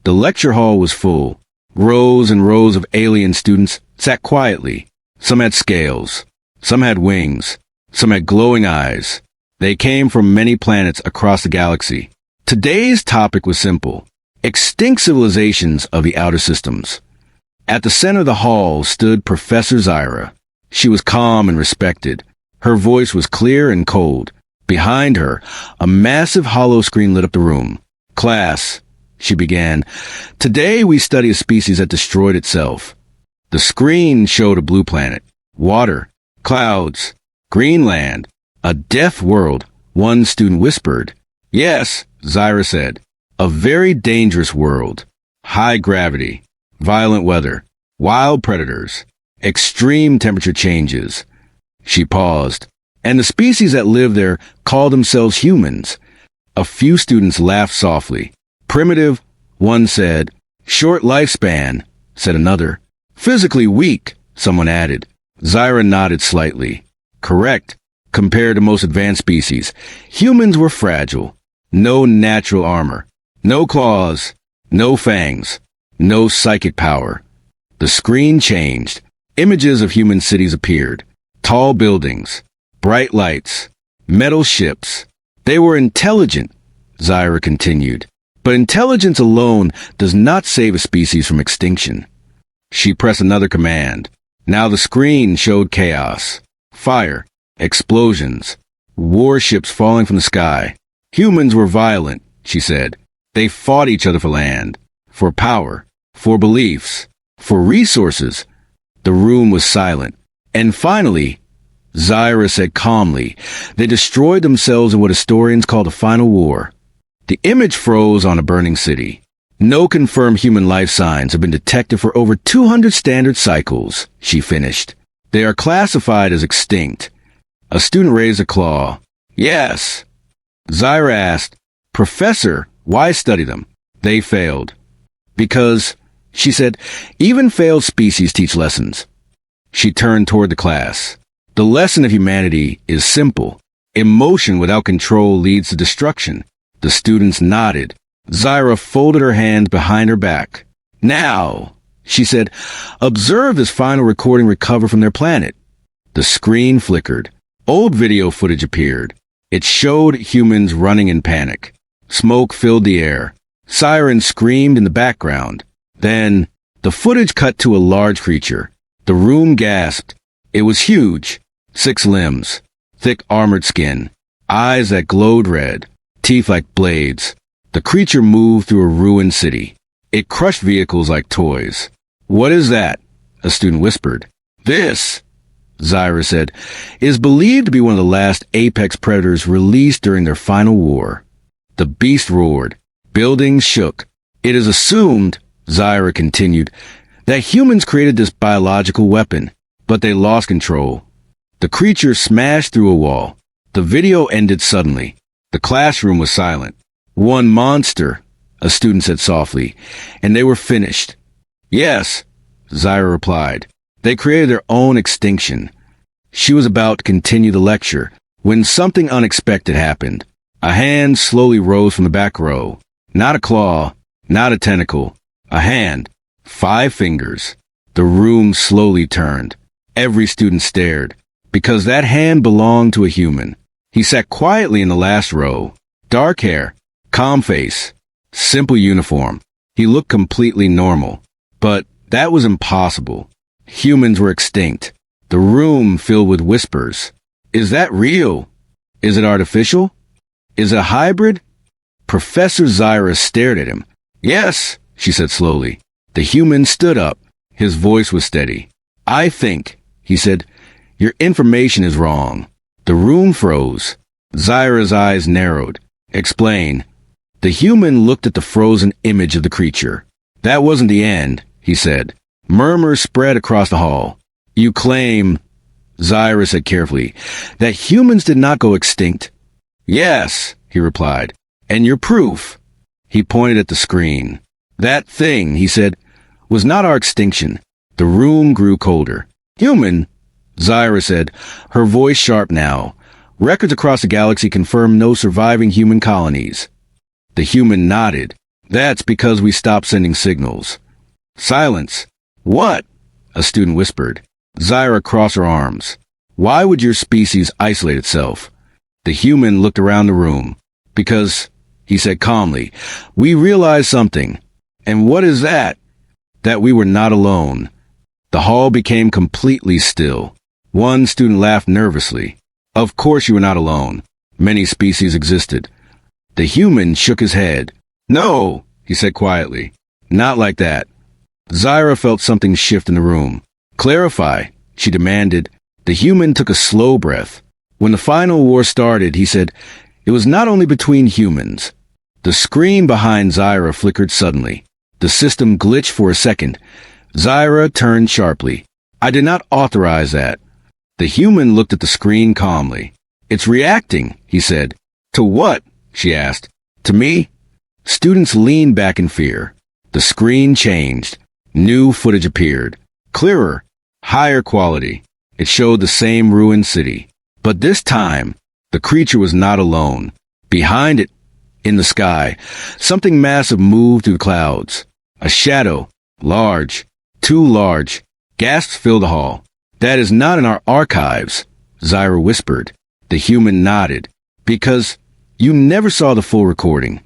The lecture hall was full. Rows and rows of alien students sat quietly. Some had scales. Some had wings. Some had glowing eyes. They came from many planets across the galaxy. Today's topic was simple: extinct civilizations of the outer systems. At the center of the hall stood Professor Zyra. She was calm and respected. Her voice was clear and cold. Behind her, a massive hollow screen lit up the room. "Class," she began, "today we study a species that destroyed itself." The screen showed a blue planet, water, clouds, green land, a death world. One student whispered. "Yes," Zyra said, "a very dangerous world. High gravity, violent weather, wild predators, extreme temperature changes." She paused. "And the species that live there call themselves humans." A few students laughed softly. "Primitive," one said. "Short lifespan," said another. "Physically weak," someone added. Zyra nodded slightly. "Correct. Compared to most advanced species, humans were fragile. No natural armor. No claws. No fangs. No psychic power." The screen changed. Images of human cities appeared. Tall buildings. Bright lights. Metal ships. "They were intelligent," Zyra continued. "But intelligence alone does not save a species from extinction." She pressed another command. Now the screen showed chaos. Fire. Explosions. Warships falling from the sky. "Humans were violent," she said. "They fought each other for land, for power, for beliefs, for resources." The room was silent. "And finally," Zyra said calmly, "they destroyed themselves in what historians call the final war." The image froze on a burning city. "No confirmed human life signs have been detected for over 200 standard cycles," she finished. "They are classified as extinct." A student raised a claw. "Yes." Zyra asked, "Professor, why study them?" "They failed." "Because," she said, "even failed species teach lessons." She turned toward the class. "The lesson of humanity is simple. Emotion without control leads to destruction." The students nodded. Zyra folded her hands behind her back. "Now," she said, "observe this final recording recovered from their planet." The screen flickered. Old video footage appeared. It showed humans running in panic. Smoke filled the air. Sirens screamed in the background. Then, the footage cut to a large creature. The room gasped. It was huge. 6 limbs. Thick armored skin. Eyes that glowed red. Teeth like blades. The creature moved through a ruined city. It crushed vehicles like toys. "What is that?" a student whispered. "This," Zyra said, "is believed to be one of the last apex predators released during their final war." The beast roared. Buildings shook. "It is assumed," Zyra continued, "that humans created this biological weapon, but they lost control." The creature smashed through a wall. The video ended suddenly. The classroom was silent. "One monster," a student said softly, "and they were finished." "Yes," Zyra replied. "They created their own extinction." She was about to continue the lecture when something unexpected happened. A hand slowly rose from the back row. Not a claw, not a tentacle. A hand. 5 fingers. The room slowly turned. Every student stared, because that hand belonged to a human. He sat quietly in the last row. Dark hair, calm face, simple uniform. He looked completely normal. But that was impossible. Humans were extinct. The room filled with whispers. "Is that real? Is it artificial? Is it a hybrid?" Professor Zyra stared at him. "Yes," she said slowly. The human stood up. His voice was steady. "I think," he said, "your information is wrong." The room froze. Zyra's eyes narrowed. "Explain." The human looked at the frozen image of the creature. "That wasn't the end," he said. Murmurs spread across the hall. "You claim," Zyra said carefully, "that humans did not go extinct." "Yes," he replied. "And your proof?" He pointed at the screen. "That thing," he said, "was not our extinction." The room grew colder. "Human," Zyra said, her voice sharp now. "Records across the galaxy confirm no surviving human colonies." The human nodded. That's because we stopped sending signals. Silence. What? A student whispered. Zyra crossed her arms. Why would your species isolate itself? The human looked around the room. Because, he said calmly, we realized something. And what is that? That we were not alone. The hall became completely still. One student laughed nervously. Of course you were not alone. Many species existed. The human shook his head. No, he said quietly. Not like that. Zyra felt something shift in the room. Clarify, she demanded. The human took a slow breath. When the final war started, he said, it was not only between humans. The screen behind Zyra flickered suddenly. The system glitched for a second. Zyra turned sharply. I did not authorize that. The human looked at the screen calmly. It's reacting, he said. To what? She asked. To me? Students leaned back in fear. The screen changed. New footage appeared. Clearer. Higher quality. It showed the same ruined city. But this time, the creature was not alone. Behind it, in the sky, something massive moved through the clouds. A shadow. Large. Too large. Gasps filled the hall. That is not in our archives, Zyra whispered. The human nodded. Because you never saw the full recording.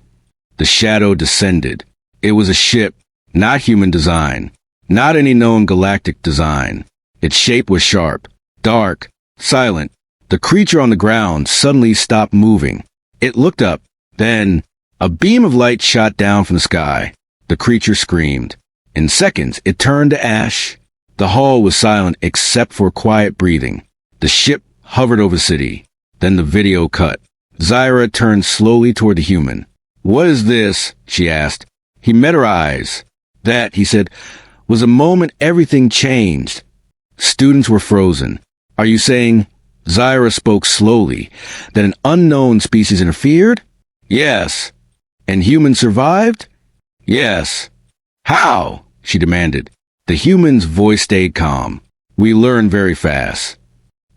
The shadow descended. It was a ship, not human design. Not any known galactic design. Its shape was sharp, dark, silent. The creature on the ground suddenly stopped moving. It looked up. Then, a beam of light shot down from the sky. The creature screamed. In seconds, it turned to ash. The hall was silent except for quiet breathing. The ship hovered over the city. Then the video cut. Zyra turned slowly toward the human. What is this? She asked. He met her eyes. That, he said, was a moment everything changed. Students were frozen. Are you saying, Zyra spoke slowly, that an unknown species interfered? Yes. And humans survived? Yes. How? She demanded. The human's voice stayed calm. We learned very fast.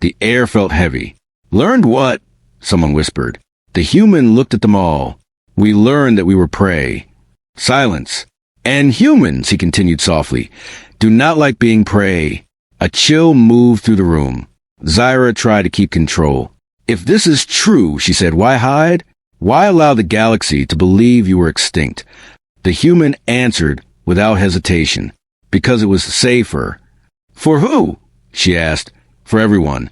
The air felt heavy. Learned what? Someone whispered. The human looked at them all. We learned that we were prey. Silence. And humans, he continued softly, do not like being prey. A chill moved through the room. Zyra tried to keep control. If this is true, she said, why hide? Why allow the galaxy to believe you were extinct? The human answered without hesitation. Because it was safer. For who? She asked. For everyone.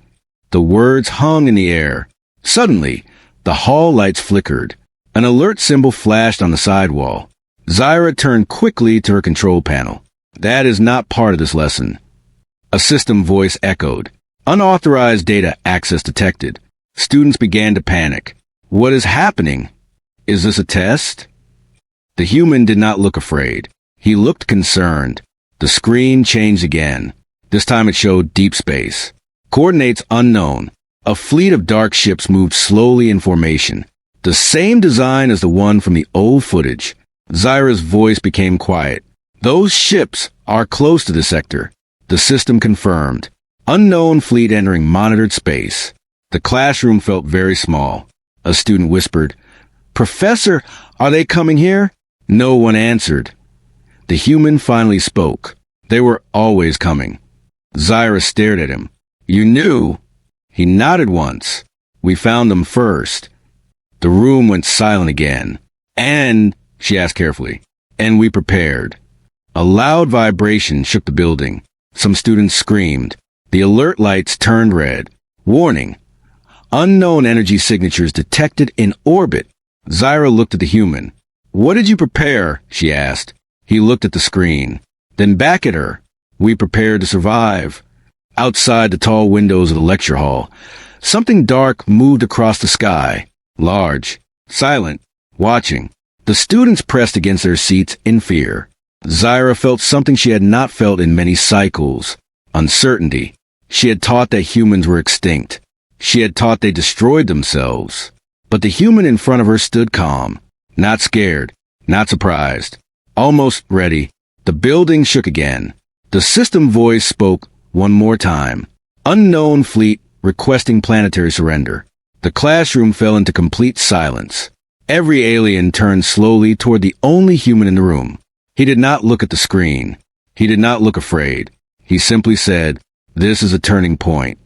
The words hung in the air. Suddenly, the hall lights flickered. An alert symbol flashed on the side wall. Zyra turned quickly to her control panel. That is not part of this lesson. A system voice echoed. Unauthorized data access detected. Students began to panic. What is happening? Is this a test? The human did not look afraid. He looked concerned. The screen changed again. This time it showed deep space. Coordinates unknown. A fleet of dark ships moved slowly in formation. The same design as the one from the old footage. Zyra's voice became quiet. Those ships are close to the sector. The system confirmed. Unknown fleet entering monitored space. The classroom felt very small. A student whispered, Professor, are they coming here? No one answered. The human finally spoke. They were always coming. Zyra stared at him. You knew? He nodded once. We found them first. The room went silent again. And, she asked carefully, and we prepared. A loud vibration shook the building. Some students screamed. The alert lights turned red. Warning. Unknown energy signatures detected in orbit. Zyra looked at the human. What did you prepare? She asked. He looked at the screen. Then back at her. We prepared to survive. Outside the tall windows of the lecture hall, something dark moved across the sky. Large. Silent. Watching. The students pressed against their seats in fear. Zyra felt something she had not felt in many cycles. Uncertainty. She had taught that humans were extinct. She had taught they destroyed themselves. But the human in front of her stood calm. Not scared. Not surprised. Almost ready. The building shook again. The system voice spoke one more time. Unknown fleet requesting planetary surrender. The classroom fell into complete silence. Every alien turned slowly toward the only human in the room. He did not look at the screen. He did not look afraid. He simply said, "This is a turning point."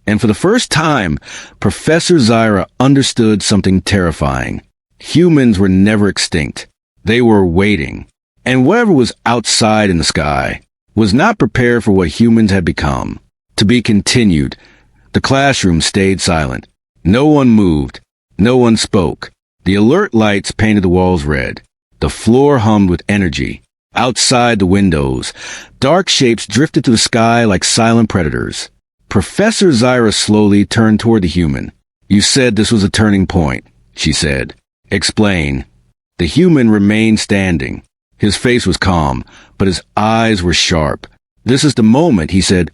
And for the first time, Professor Zyra understood something terrifying. Humans were never extinct. They were waiting. And whatever was outside in the sky was not prepared for what humans had become. To be continued. The classroom stayed silent. No one moved. No one spoke. The alert lights painted the walls red. The floor hummed with energy. Outside the windows, dark shapes drifted through the sky like silent predators. Professor Zyra slowly turned toward the human. "You said this was a turning point," she said. "Explain." The human remained standing. His face was calm, but his eyes were sharp. "This is the moment," he said,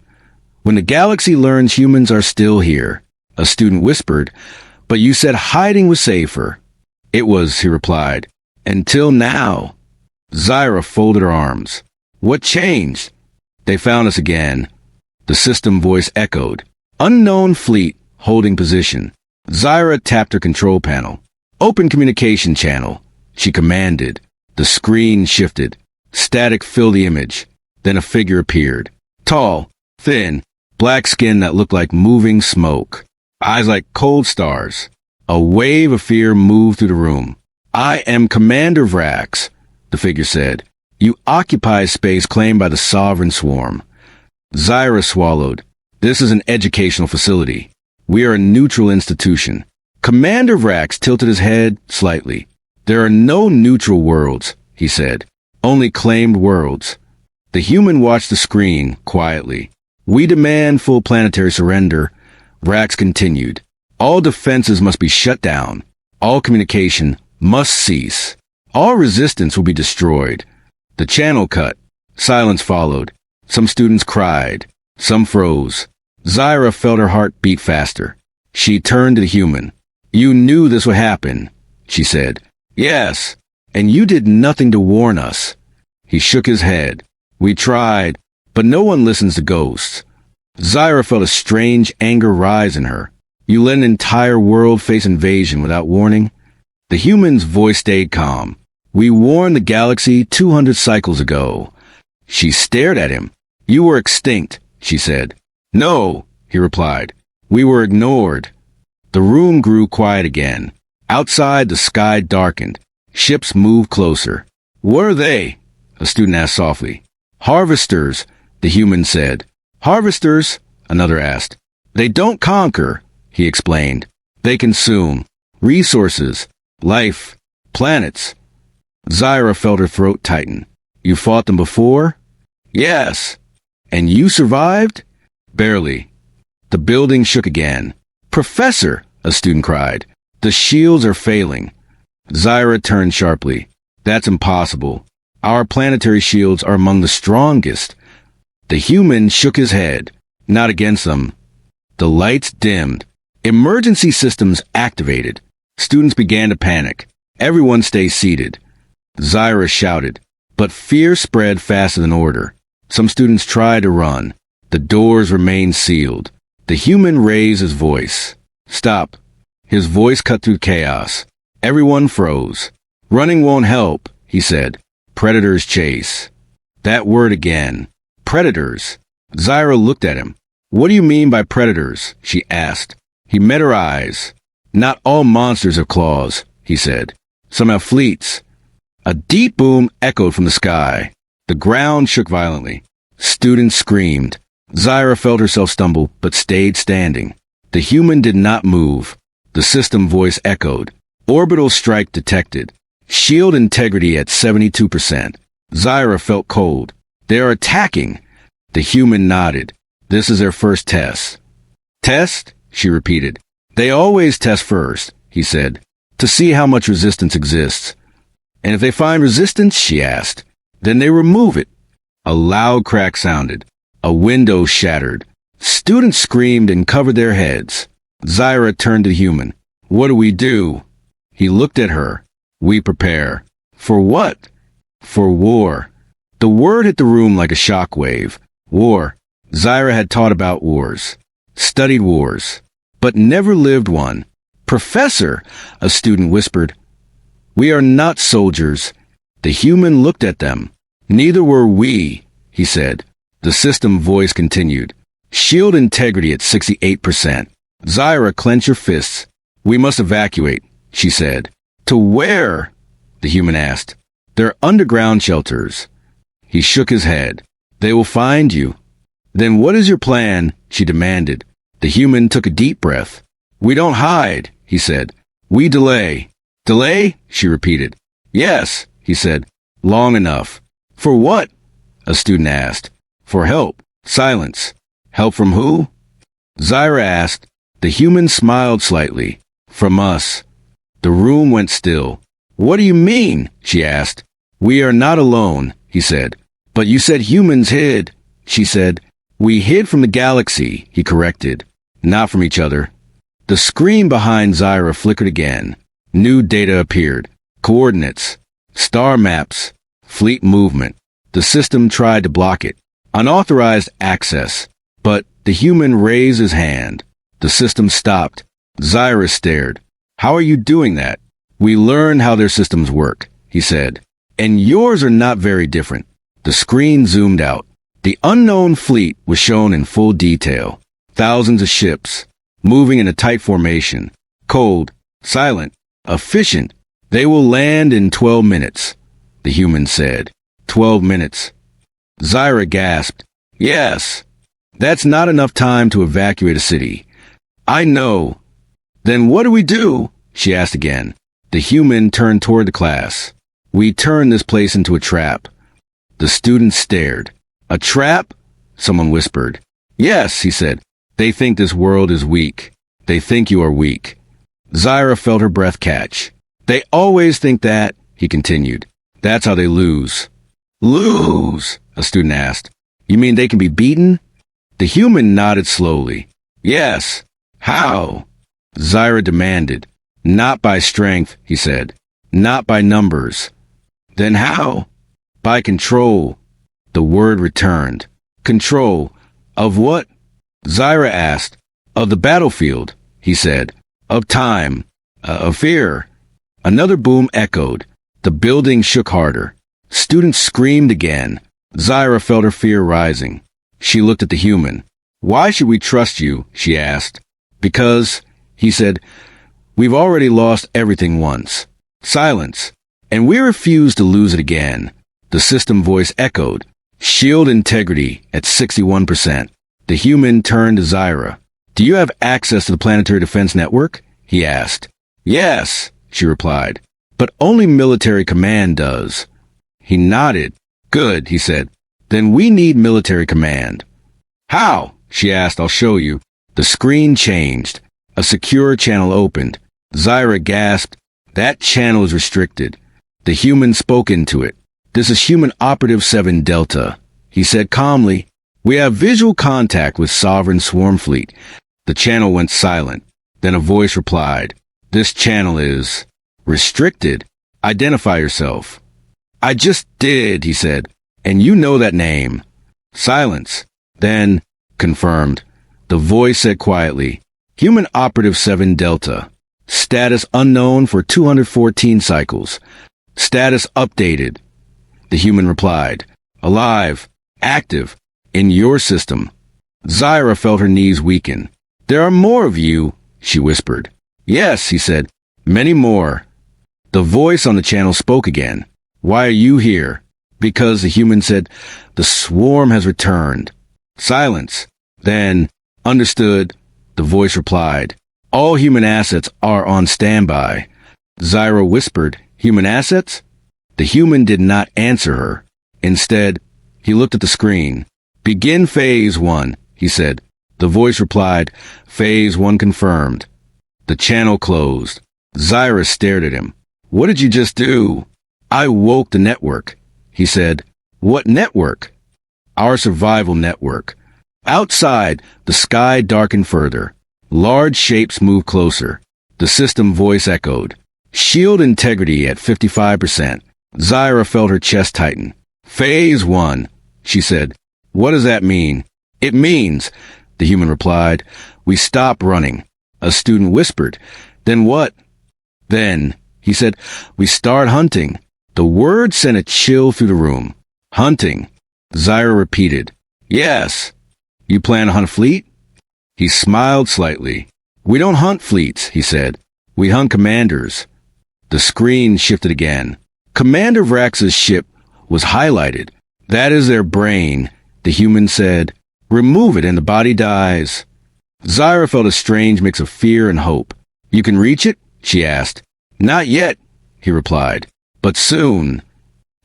"when the galaxy learns humans are still here." A student whispered, "But you said hiding was safer." "It was," he replied, "until now." Zyra folded her arms. "What changed?" "They found us again." The system voice echoed. "Unknown fleet, holding position." Zyra tapped her control panel. "Open communication channel," she commanded. The screen shifted. Static filled the image. Then a figure appeared. Tall, thin, black skin that looked like moving smoke. Eyes like cold stars. A wave of fear moved through the room. "I am Commander Vrax," the figure said. "You occupy space claimed by the Sovereign Swarm." Zyra swallowed. "This is an educational facility. We are a neutral institution." Commander Vrax tilted his head slightly. "There are no neutral worlds," he said. "Only claimed worlds." The human watched the screen quietly. "We demand full planetary surrender," Vrax continued. "All defenses must be shut down. All communication must cease. All resistance will be destroyed." The channel cut. Silence followed. Some students cried. Some froze. Zyra felt her heart beat faster. She turned to the human. "You knew this would happen," she said. "Yes, and you did nothing to warn us." He shook his head. "We tried, but no one listens to ghosts." Zyra felt a strange anger rise in her. "You let an entire world face invasion without warning?" The human's voice stayed calm. "We warned the galaxy 200 cycles ago." She stared at him. "You were extinct," she said. "No," he replied. "We were ignored." The room grew quiet again. Outside, the sky darkened. Ships moved closer. "What are they?" a student asked softly. "Harvesters," the human said. "Harvesters?" another asked. "They don't conquer," he explained. "They consume. Resources, life, planets." Zyra felt her throat tighten. "You fought them before?" "Yes." "And you survived?" "Barely." The building shook again. "Professor," a student cried. "The shields are failing." Zyra turned sharply. "That's impossible. Our planetary shields are among the strongest." The human shook his head. "Not against them." The lights dimmed. Emergency systems activated. Students began to panic. "Everyone stay seated." Zyra shouted. But fear spread faster than order. Some students tried to run. The doors remained sealed. The human raised his voice. "Stop." His voice cut through chaos. Everyone froze. "Running won't help," he said. "Predators chase." That word again. Predators. Zyra looked at him. "What do you mean by predators?" she asked. He met her eyes. "Not all monsters have claws," he said. "Some have fleets." A deep boom echoed from the sky. The ground shook violently. Students screamed. Zyra felt herself stumble, but stayed standing. The human did not move. The system voice echoed. "Orbital strike detected. Shield integrity at 72%. Zyra felt cold. "They are attacking." The human nodded. "This is their first test." "Test?" she repeated. "They always test first," he said, "to see how much resistance exists." "And if they find resistance," she asked, "then they remove it." A loud crack sounded. A window shattered. Students screamed and covered their heads. Zyra turned to the human. "What do we do?" He looked at her. "We prepare." "For what?" "For war." The word hit the room like a shockwave. War. Zyra had taught about wars. Studied wars. But never lived one. "Professor," a student whispered. We are not soldiers. The human looked at them. Neither were we, he said. The system voice continued. Shield integrity at 68%. Zyra, clench your fists. We must evacuate, she said. To where? The human asked. They're underground shelters. He shook his head. They will find you. Then what is your plan? She demanded. The human took a deep breath. We don't hide, he said. We delay. Delay? She repeated. Yes, he said. Long enough. For what? A student asked. For help. Silence. Help from who? Zyra asked. The human smiled slightly. From us. The room went still. What do you mean? She asked. We are not alone, he said. But you said humans hid, she said. We hid from the galaxy, he corrected. Not from each other. The screen behind Zyra flickered again. New data appeared. Coordinates. Star maps. Fleet movement. The system tried to block it. Unauthorized access. But the human raised his hand. The system stopped. Zyra stared. How are you doing that? We learned how their systems work, he said. And yours are not very different. The screen zoomed out. The unknown fleet was shown in full detail. Thousands of ships, moving in a tight formation. Cold, silent, efficient. They will land in 12 minutes, the human said. 12 minutes. Zyra gasped. Yes. That's not enough time to evacuate a city. I know. Then what do we do? She asked again. The human turned toward the class. We turn this place into a trap. The students stared. A trap? Someone whispered. Yes, he said. They think this world is weak. They think you are weak. Zyra felt her breath catch. They always think that, he continued. That's how they lose. Lose? A student asked. You mean they can be beaten? The human nodded slowly. Yes. How? Zyra demanded. Not by strength, he said. Not by numbers. Then how? By control. The word returned. Control. Of what? Zyra asked. Of the battlefield, he said. Of time. Of fear. Another boom echoed. The building shook harder. Students screamed again. Zyra felt her fear rising. She looked at the human. Why should we trust you? She asked. Because, he said, we've already lost everything once. Silence. And we refuse to lose it again. The system voice echoed. Shield integrity at 61%. The human turned to Zyra. Do you have access to the Planetary Defense Network? He asked. Yes, she replied. But only military command does. He nodded. Good, he said. Then we need military command. How? She asked. I'll show you. The screen changed. A secure channel opened. Zyra gasped. That channel is restricted. The human spoke into it. This is Human Operative 7 Delta. He said calmly. We have visual contact with Sovereign Swarm Fleet. The channel went silent. Then a voice replied. This channel is restricted. Identify yourself. I just did, he said. And you know that name. Silence. Then, confirmed. The voice said quietly. Human Operative 7 Delta. Status unknown for 214 cycles. Status updated. The human replied. Alive. Active. In your system. Zyra felt her knees weaken. There are more of you, she whispered. Yes, he said. Many more. The voice on the channel spoke again. Why are you here? Because, the human said, the swarm has returned. Silence. Then, understood, the voice replied. All human assets are on standby. Zyra whispered, human assets? The human did not answer her. Instead, he looked at the screen. Begin Phase 1, he said. The voice replied, Phase 1 confirmed. The channel closed. Zyra stared at him. What did you just do? I woke the network, he said. What network? Our survival network. Outside, the sky darkened further. Large shapes moved closer. The system voice echoed. Shield integrity at 55%. Zyra felt her chest tighten. Phase 1, she said. What does that mean? It means, the human replied, we stop running. A student whispered. Then what? Then, He said, "We start hunting." The word sent a chill through the room. Hunting. Zyra repeated. "Yes." "You plan to hunt a fleet?" He smiled slightly. "We don't hunt fleets," he said. "We hunt commanders." The screen shifted again. Commander Vrax's ship was highlighted. "That is their brain," the human said. "Remove it and the body dies." Zyra felt a strange mix of fear and hope. "You can reach it?" she asked. "Not yet," he replied. "But soon."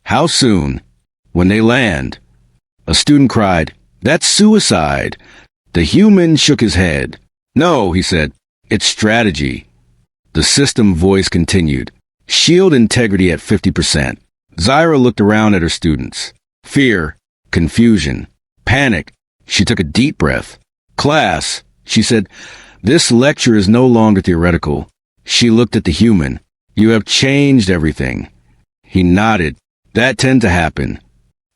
"How soon?" "When they land." A student cried, "That's suicide." The human shook his head. "No," he said. "It's strategy." The system voice continued. "Shield integrity at 50%. Zyra looked around at her students. Fear, confusion, panic. She took a deep breath. "Class," she said, "this lecture is no longer theoretical." She looked at the human. "You have changed everything." He nodded. "That tends to happen."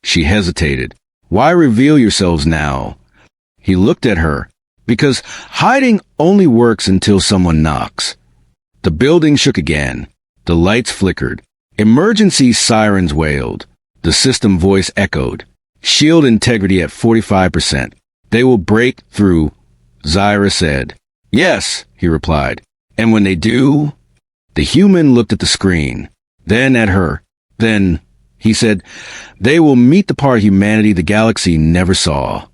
She hesitated. "Why reveal yourselves now?" He looked at her. "Because hiding only works until someone knocks." The building shook again. The lights flickered. Emergency sirens wailed. The system voice echoed. "Shield integrity at 45%. They will break through," Zyra said. "Yes," he replied. "And when they do?" The human looked at the screen, then at her. "Then," he said, "they will meet the part of humanity the galaxy never saw."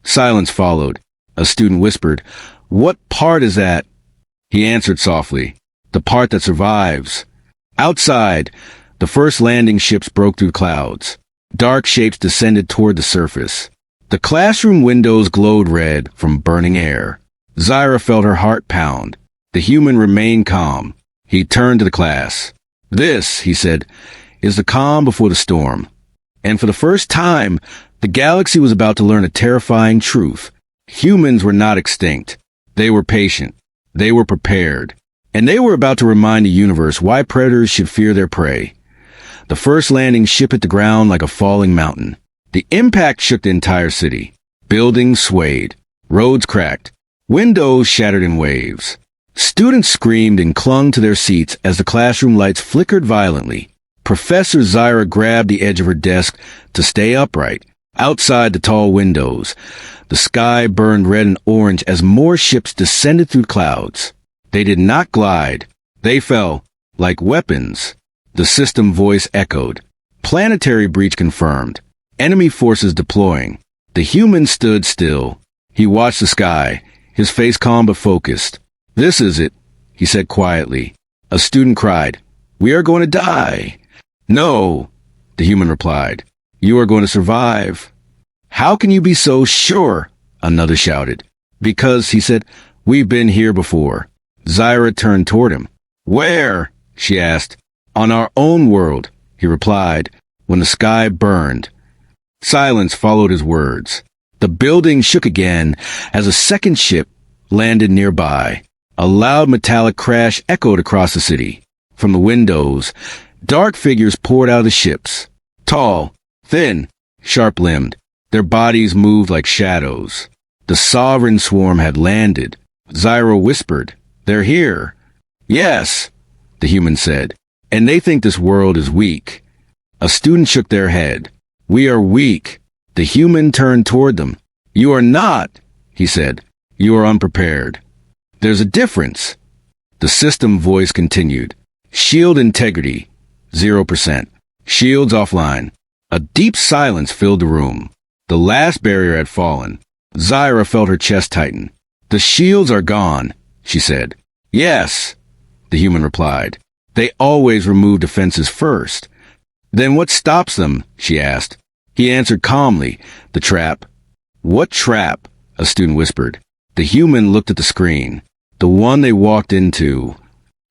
Silence followed. A student whispered, "What part is that?" He answered softly, "The part that survives." Outside, the first landing ships broke through clouds. Dark shapes descended toward the surface. The classroom windows glowed red from burning air. Zyra felt her heart pound. The human remained calm. He turned to the class. "This," he said, "is the calm before the storm." And for the first time, the galaxy was about to learn a terrifying truth. Humans were not extinct. They were patient. They were prepared. And they were about to remind the universe why predators should fear their prey. The first landing ship hit the ground like a falling mountain. The impact shook the entire city. Buildings swayed. Roads cracked. Windows shattered in waves. Students screamed and clung to their seats as the classroom lights flickered violently. Professor Zyra grabbed the edge of her desk to stay upright. Outside the tall windows, the sky burned red and orange as more ships descended through clouds. They did not glide. They fell, like weapons. The system voice echoed. "Planetary breach confirmed. Enemy forces deploying." The human stood still. He watched the sky, his face calm but focused. "This is it," he said quietly. A student cried, "We are going to die." "No," the human replied. "You are going to survive." "How can you be so sure?" another shouted. "Because," he said, "we've been here before." Zyra turned toward him. "Where?" she asked. "On our own world," he replied, "when the sky burned." Silence followed his words. The building shook again as a second ship landed nearby. A loud metallic crash echoed across the city. From the windows, dark figures poured out of the ships. Tall, thin, sharp-limbed. Their bodies moved like shadows. The sovereign swarm had landed. Zyra whispered, "They're here." "Yes," the human said, "and they think this world is weak." A student shook their head. "We are weak." The human turned toward them. "You are not," he said. "You are unprepared." "There's a difference." The system voice continued. "Shield integrity, 0%. Shields offline." A deep silence filled the room. The last barrier had fallen. Zyra felt her chest tighten. "The shields are gone," she said. "Yes," the human replied. "They always remove defenses first." "Then what stops them?" she asked. He answered calmly, "The trap." "What trap?" a student whispered. The human looked at the screen. "The one they walked into."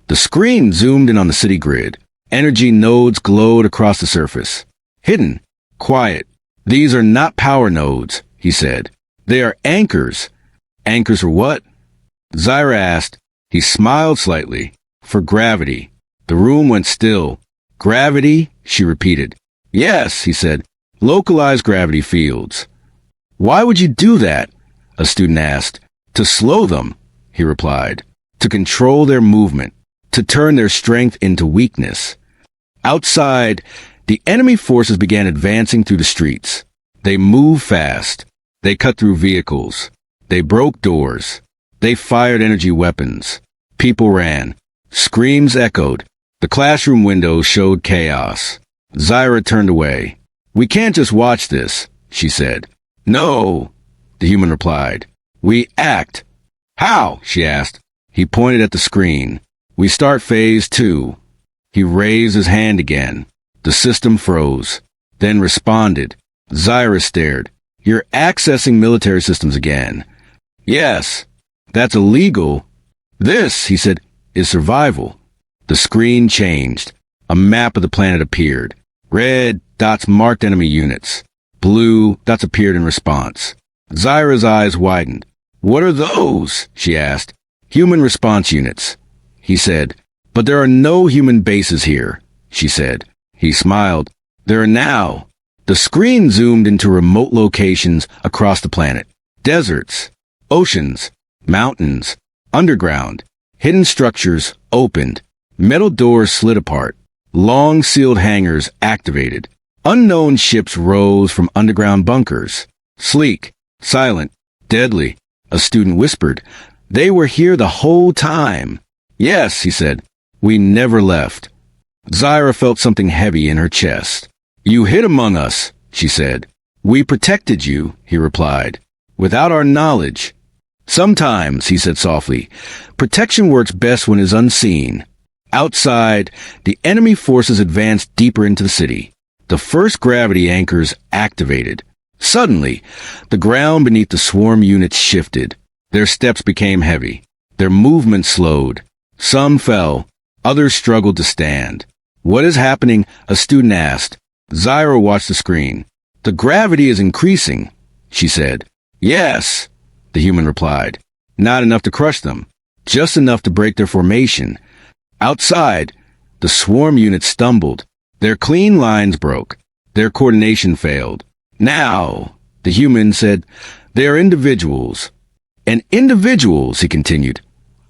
The screen zoomed in on the city grid. Energy nodes glowed across the surface. "Hidden. Quiet. These are not power nodes," he said. "They are anchors." "Anchors for what?" Zyra asked. He smiled slightly. "For gravity." The room went still. "Gravity?" she repeated. "Yes," he said. "Localized gravity fields." "Why would you do that?" a student asked. "To slow them," he replied. "To control their movement. to turn their strength into weakness. Outside, the enemy forces began advancing through the streets. They moved fast. They cut through vehicles. They broke doors. They fired energy weapons. People ran. Screams echoed. The classroom windows showed chaos. Zyra turned away. "We can't just watch this," she said. "No," the human replied. "We act." "How?" she asked. He pointed at the screen. "We start phase 2. He raised his hand again. The system froze, then responded. Zyra stared. "You're accessing military systems again." "Yes, that's illegal." "This," he said, "is survival." The screen changed. A map of the planet appeared. Red dots marked enemy units. Blue dots appeared in response. Zyra's eyes widened. "What are those?" she asked. "Human response units," he said. "But there are no human bases here," she said. He smiled. "There are now." The screen zoomed into remote locations across the planet. Deserts, oceans, mountains, underground. Hidden structures opened. Metal doors slid apart. Long sealed hangars activated. Unknown ships rose from underground bunkers. Sleek, silent, deadly. A student whispered. "They were here the whole time." "Yes," he said. "We never left." Zyra felt something heavy in her chest. "You hid among us," she said. "We protected you," he replied. "Without our knowledge." "Sometimes," he said softly, "protection works best when it's unseen." Outside, the enemy forces advanced deeper into the city. The first gravity anchors activated. Suddenly, the ground beneath the swarm units shifted. Their steps became heavy. Their movement slowed. Some fell. Others struggled to stand. "What is happening?" a student asked. Zyra watched the screen. "The gravity is increasing," she said. "Yes," the human replied. "Not enough to crush them. Just enough to break their formation." Outside, the swarm units stumbled. Their clean lines broke. Their coordination failed. "Now," the human said, "they are individuals." "And individuals," he continued,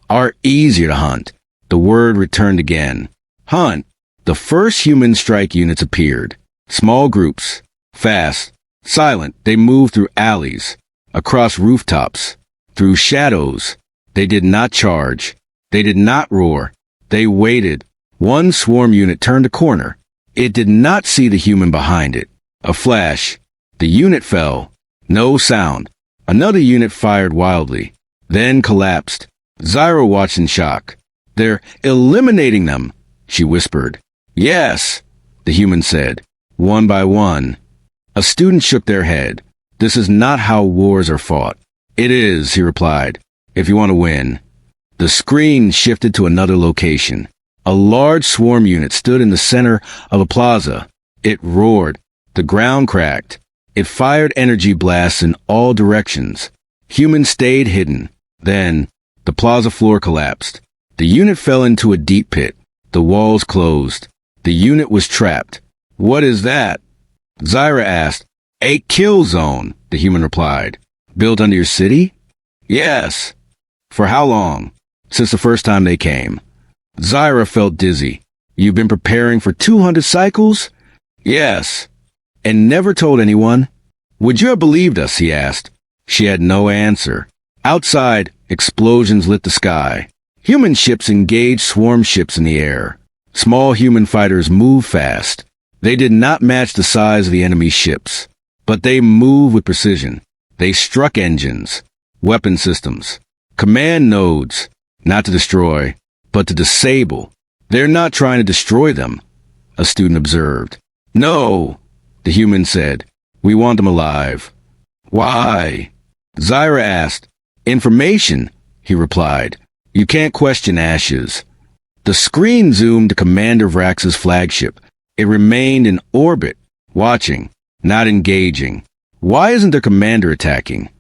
"are easier to hunt." The word returned again. "Hunt." The first human strike units appeared. Small groups. Fast. Silent. They moved through alleys. Across rooftops. Through shadows. They did not charge. They did not roar. They waited. One swarm unit turned a corner. It did not see the human behind it. A flash. The unit fell. No sound. Another unit fired wildly. Then collapsed. Zyra watched in shock. "They're eliminating them," she whispered. "Yes," the human said. "One by one." A student shook their head. "This is not how wars are fought." "It is," he replied, "if you want to win." The screen shifted to another location. A large swarm unit stood in the center of a plaza. It roared. The ground cracked. It fired energy blasts in all directions. Humans stayed hidden. Then, the plaza floor collapsed. The unit fell into a deep pit. The walls closed. The unit was trapped. "What is that?" Zyra asked. "A kill zone," the human replied. "Built under your city?" "Yes." "For how long?" "Since the first time they came." Zyra felt dizzy. "You've been preparing for 200 cycles?" "Yes." "And never told anyone?" "Would you have believed us?" he asked. She had no answer. Outside, explosions lit the sky. Human ships engaged swarm ships in the air. Small human fighters moved fast. They did not match the size of the enemy's ships, but they moved with precision. They struck engines, weapon systems, command nodes, not to destroy, but to disable. "They're not trying to destroy them," a student observed. "No," the human said. "We want them alive." "Why?" Zyra asked. "Information," he replied. "You can't question ashes." The screen zoomed to Commander Vrax's flagship. It remained in orbit, watching, not engaging. "Why isn't their commander attacking?"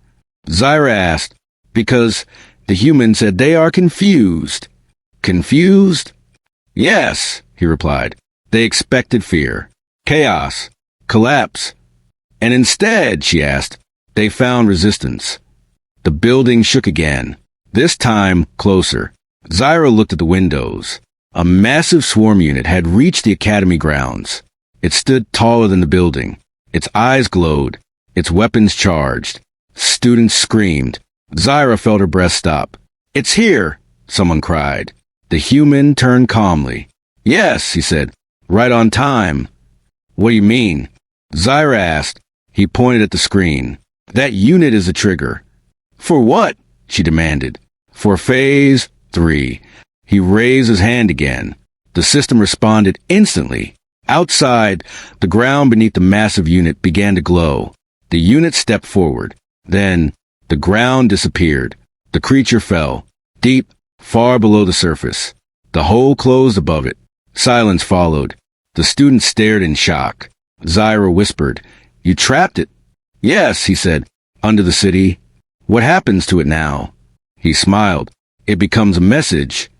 Zyra asked. "Because," the human said, "they are confused." "Confused?" "Yes," he replied. "They expected fear, chaos, collapse. And instead," she asked, "they found resistance." The building shook again, this time closer. Zyra looked at the windows. A massive swarm unit had reached the academy grounds. It stood taller than the building. Its eyes glowed. Its weapons charged. Students screamed. Zyra felt her breath stop. "It's here!" someone cried. The human turned calmly. "Yes," he said. "Right on time." "What do you mean?" Zyra asked. He pointed at the screen. "That unit is the trigger." "For what?" she demanded. "For Phase 3. He raised his hand again. The system responded instantly. Outside, the ground beneath the massive unit began to glow. The unit stepped forward. Then, the ground disappeared. The creature fell, deep, far below the surface. The hole closed above it. Silence followed. The students stared in shock. Zyra whispered, "You trapped it." "Yes," he said, "under the city." "What happens to it now?" He smiled. "It becomes a message."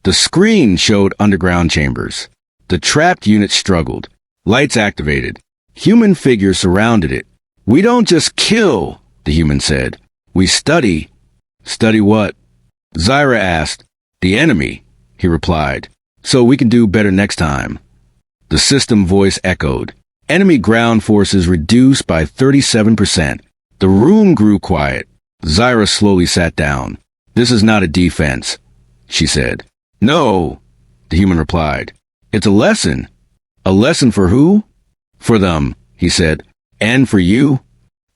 The screen showed underground chambers. The trapped unit struggled. Lights activated. Human figures surrounded it. "We don't just kill," the human said. "We study." "Study what?" Zyra asked. "The enemy," he replied, "so we can do better next time." The system voice echoed. Enemy ground forces reduced by 37%. The room grew quiet. Zyra slowly sat down. "This is not a defense," she said. "No," the human replied. "It's a lesson." "A lesson for who?" "For them," he said. "And for you?"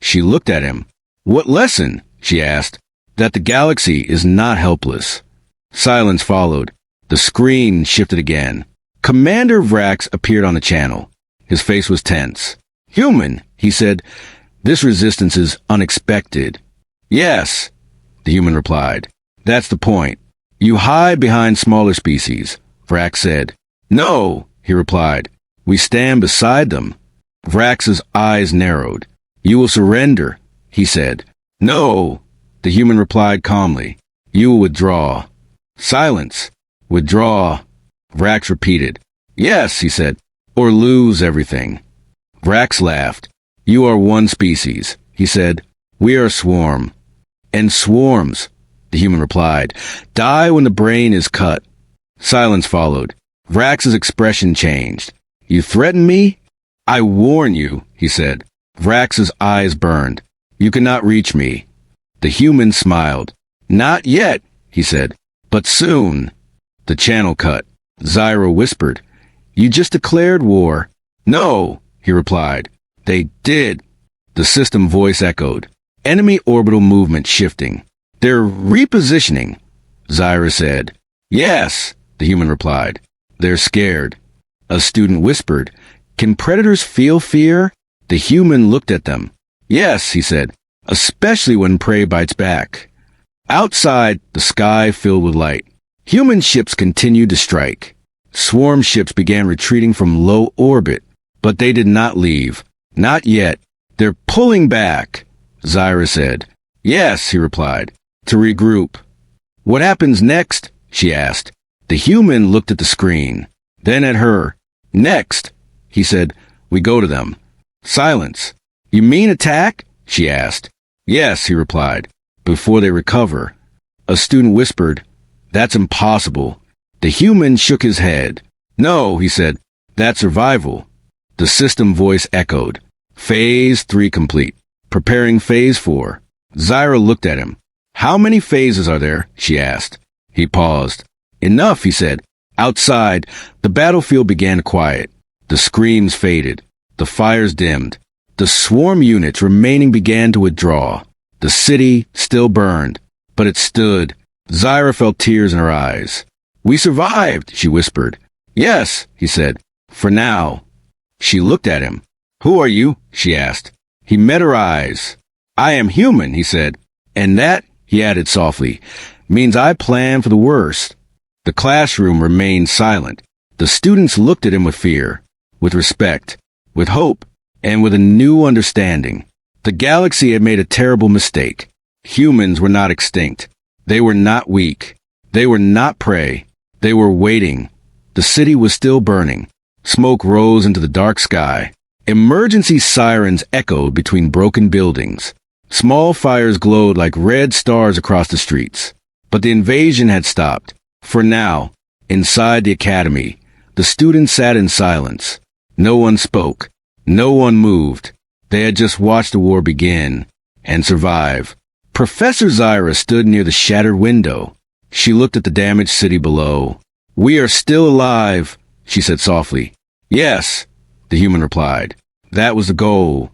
She looked at him. "What lesson?" she asked. "That the galaxy is not helpless." Silence followed. The screen shifted again. Commander Vrax appeared on the channel. His face was tense. "Human," he said, "this resistance is unexpected." "Yes," the human replied. "That's the point. You hide behind smaller species," Vrax said. "No," he replied. "We stand beside them." Vrax's eyes narrowed. "You will surrender," he said. "No," the human replied calmly. "You will withdraw." Silence. "Withdraw," Vrax repeated. "Yes," he said, "or lose everything." Vrax laughed. "You are one species," he said. "We are a swarm." "And swarms," the human replied, "die when the brain is cut." Silence followed. Vrax's expression changed. "You threaten me?" "I warn you," he said. Vrax's eyes burned. "You cannot reach me." The human smiled. "Not yet," he said, "but soon." The channel cut. Zyra whispered, "You just declared war." "No," he replied. "They did." The system voice echoed. Enemy orbital movement shifting. "They're repositioning," Zyra said. "Yes," the human replied. "They're scared." A student whispered, "Can predators feel fear?" The human looked at them. "Yes," he said, "especially when prey bites back." Outside, the sky filled with light. Human ships continued to strike. Swarm ships began retreating from low orbit, but they did not leave. "Not yet. They're pulling back," Zyra said. "Yes," he replied, "to regroup." "What happens next?" she asked. The human looked at the screen, then at her. "Next," he said, "we go to them." Silence. "You mean attack?" she asked. "Yes," he replied, "before they recover." A student whispered, "That's impossible." The human shook his head. "No," he said, "that's survival." The system voice echoed. Phase 3 complete. Preparing Phase 4. Zyra looked at him. "How many phases are there?" she asked. He paused. "Enough," he said. Outside, the battlefield began to quiet. The screams faded. The fires dimmed. The swarm units remaining began to withdraw. The city still burned, but it stood. Zyra felt tears in her eyes. "We survived," she whispered. "Yes," he said, "for now." She looked at him. "Who are you?" she asked. He met her eyes. "I am human," he said. "And that," he added softly, "means I plan for the worst." The classroom remained silent. The students looked at him with fear, with respect, with hope, and with a new understanding. The galaxy had made a terrible mistake. Humans were not extinct. They were not weak. They were not prey. They were waiting. The city was still burning. Smoke rose into the dark sky. Emergency sirens echoed between broken buildings. Small fires glowed like red stars across the streets. But the invasion had stopped. For now, Inside the academy, the students sat in silence. No one spoke. No one moved. They had just watched the war begin and survive. Professor Zyra stood near the shattered window. She looked at the damaged city below. "We are still alive," she said softly. "Yes," the human replied. "That was the goal."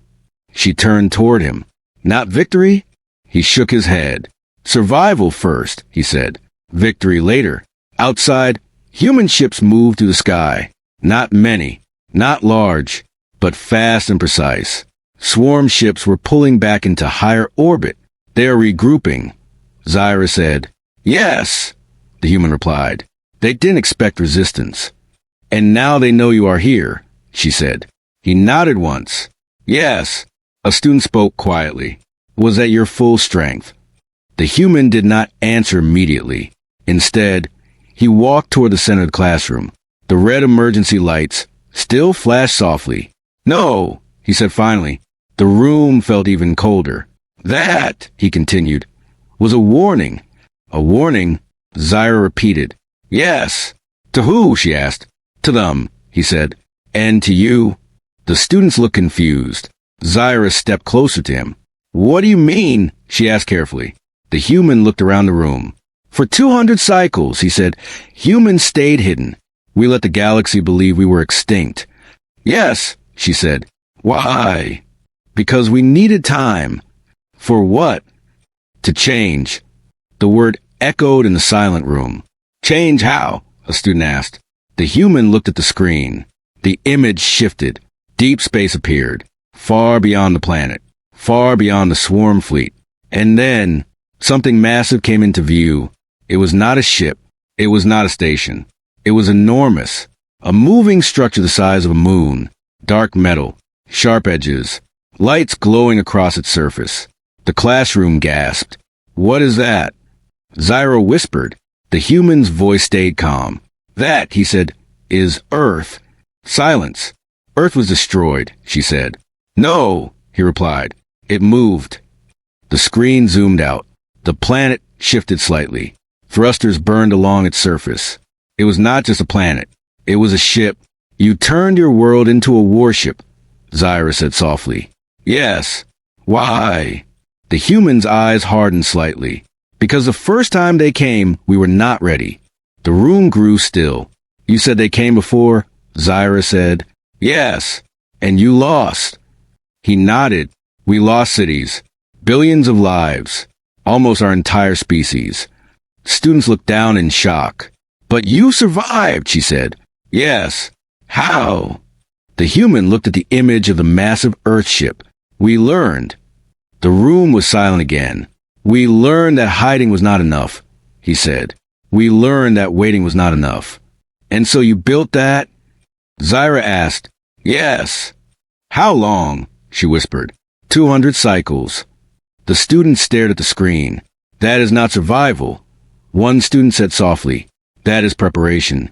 She turned toward him. "Not victory?" He shook his head. "Survival first," he said. "Victory later." Outside, human ships moved through the sky. Not many, not large, but fast and precise. Swarm ships were pulling back into higher orbit. "They are regrouping," Zyra said. "Yes," the human replied. "They didn't expect resistance." "And now they know you are here," she said. He nodded once. "Yes." A student spoke quietly. "Was at your full strength." The human did not answer immediately. Instead, he walked toward the center of the classroom. The red emergency lights still flashed softly. "No," he said finally. The room felt even colder. "That," he continued, "was a warning." "A warning?" Zyra repeated. "Yes." "To who?" she asked. "To them," he said. "And to you?" The students looked confused. Zyra stepped closer to him. "What do you mean?" she asked carefully. The human looked around the room. "For 200 cycles," he said, "humans stayed hidden. We let the galaxy believe we were extinct." "Yes," she said. "Why?" "Because we needed time." "For what?" "To change." The word echoed in the silent room. "Change how?" a student asked. The human looked at the screen. The image shifted. Deep space appeared, far beyond the planet, far beyond the swarm fleet. And then, something massive came into view. It was not a ship. It was not a station. It was enormous. A moving structure the size of a moon. Dark metal. Sharp edges. Lights glowing across its surface. The classroom gasped. "What is that?" Zyra whispered. The human's voice stayed calm. "That," he said, "is Earth." Silence. "Earth was destroyed," she said. "No," he replied. "It moved." The screen zoomed out. The planet shifted slightly. Thrusters burned along its surface. It was not just a planet. It was a ship. "You turned your world into a warship," Zyra said softly. "Yes." "Why?" The human's eyes hardened slightly. "Because the first time they came, we were not ready." The room grew still. "You said they came before?" Zyra said. "Yes." "And you lost." He nodded. "We lost cities. Billions of lives. Almost our entire species." Students looked down in shock. "But you survived," she said. "Yes." "How?" The human looked at the image of the massive Earth ship. "We learned." The room was silent again. "We learned that hiding was not enough," he said. "We learned that waiting was not enough." "And so you built that?" Zyra asked. "Yes." "How long?" she whispered. 200 cycles." The student stared at the screen. "That is not survival." One student said softly, "That is preparation."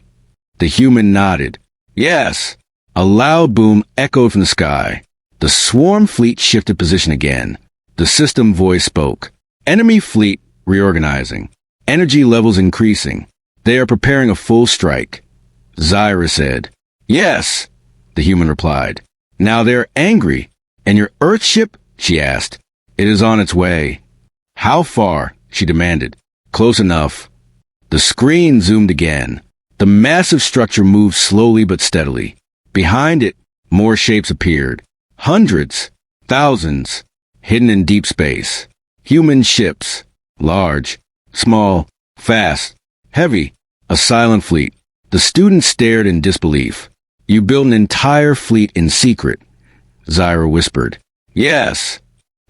The human nodded. "Yes." A loud boom echoed from the sky. The swarm fleet shifted position again. The system voice spoke. "Enemy fleet reorganizing. Energy levels increasing. They are preparing a full strike." Zyra said. "Yes," the human replied. "Now they're angry." "And your Earth ship?" she asked. "It is on its way." "How far?" she demanded. "Close enough." The screen zoomed again. The massive structure moved slowly but steadily. Behind it, more shapes appeared. Hundreds, thousands, hidden in deep space. Human ships. Large, small, fast, heavy. A silent fleet. The students stared in disbelief. "You built an entire fleet in secret," Zyra whispered. "Yes."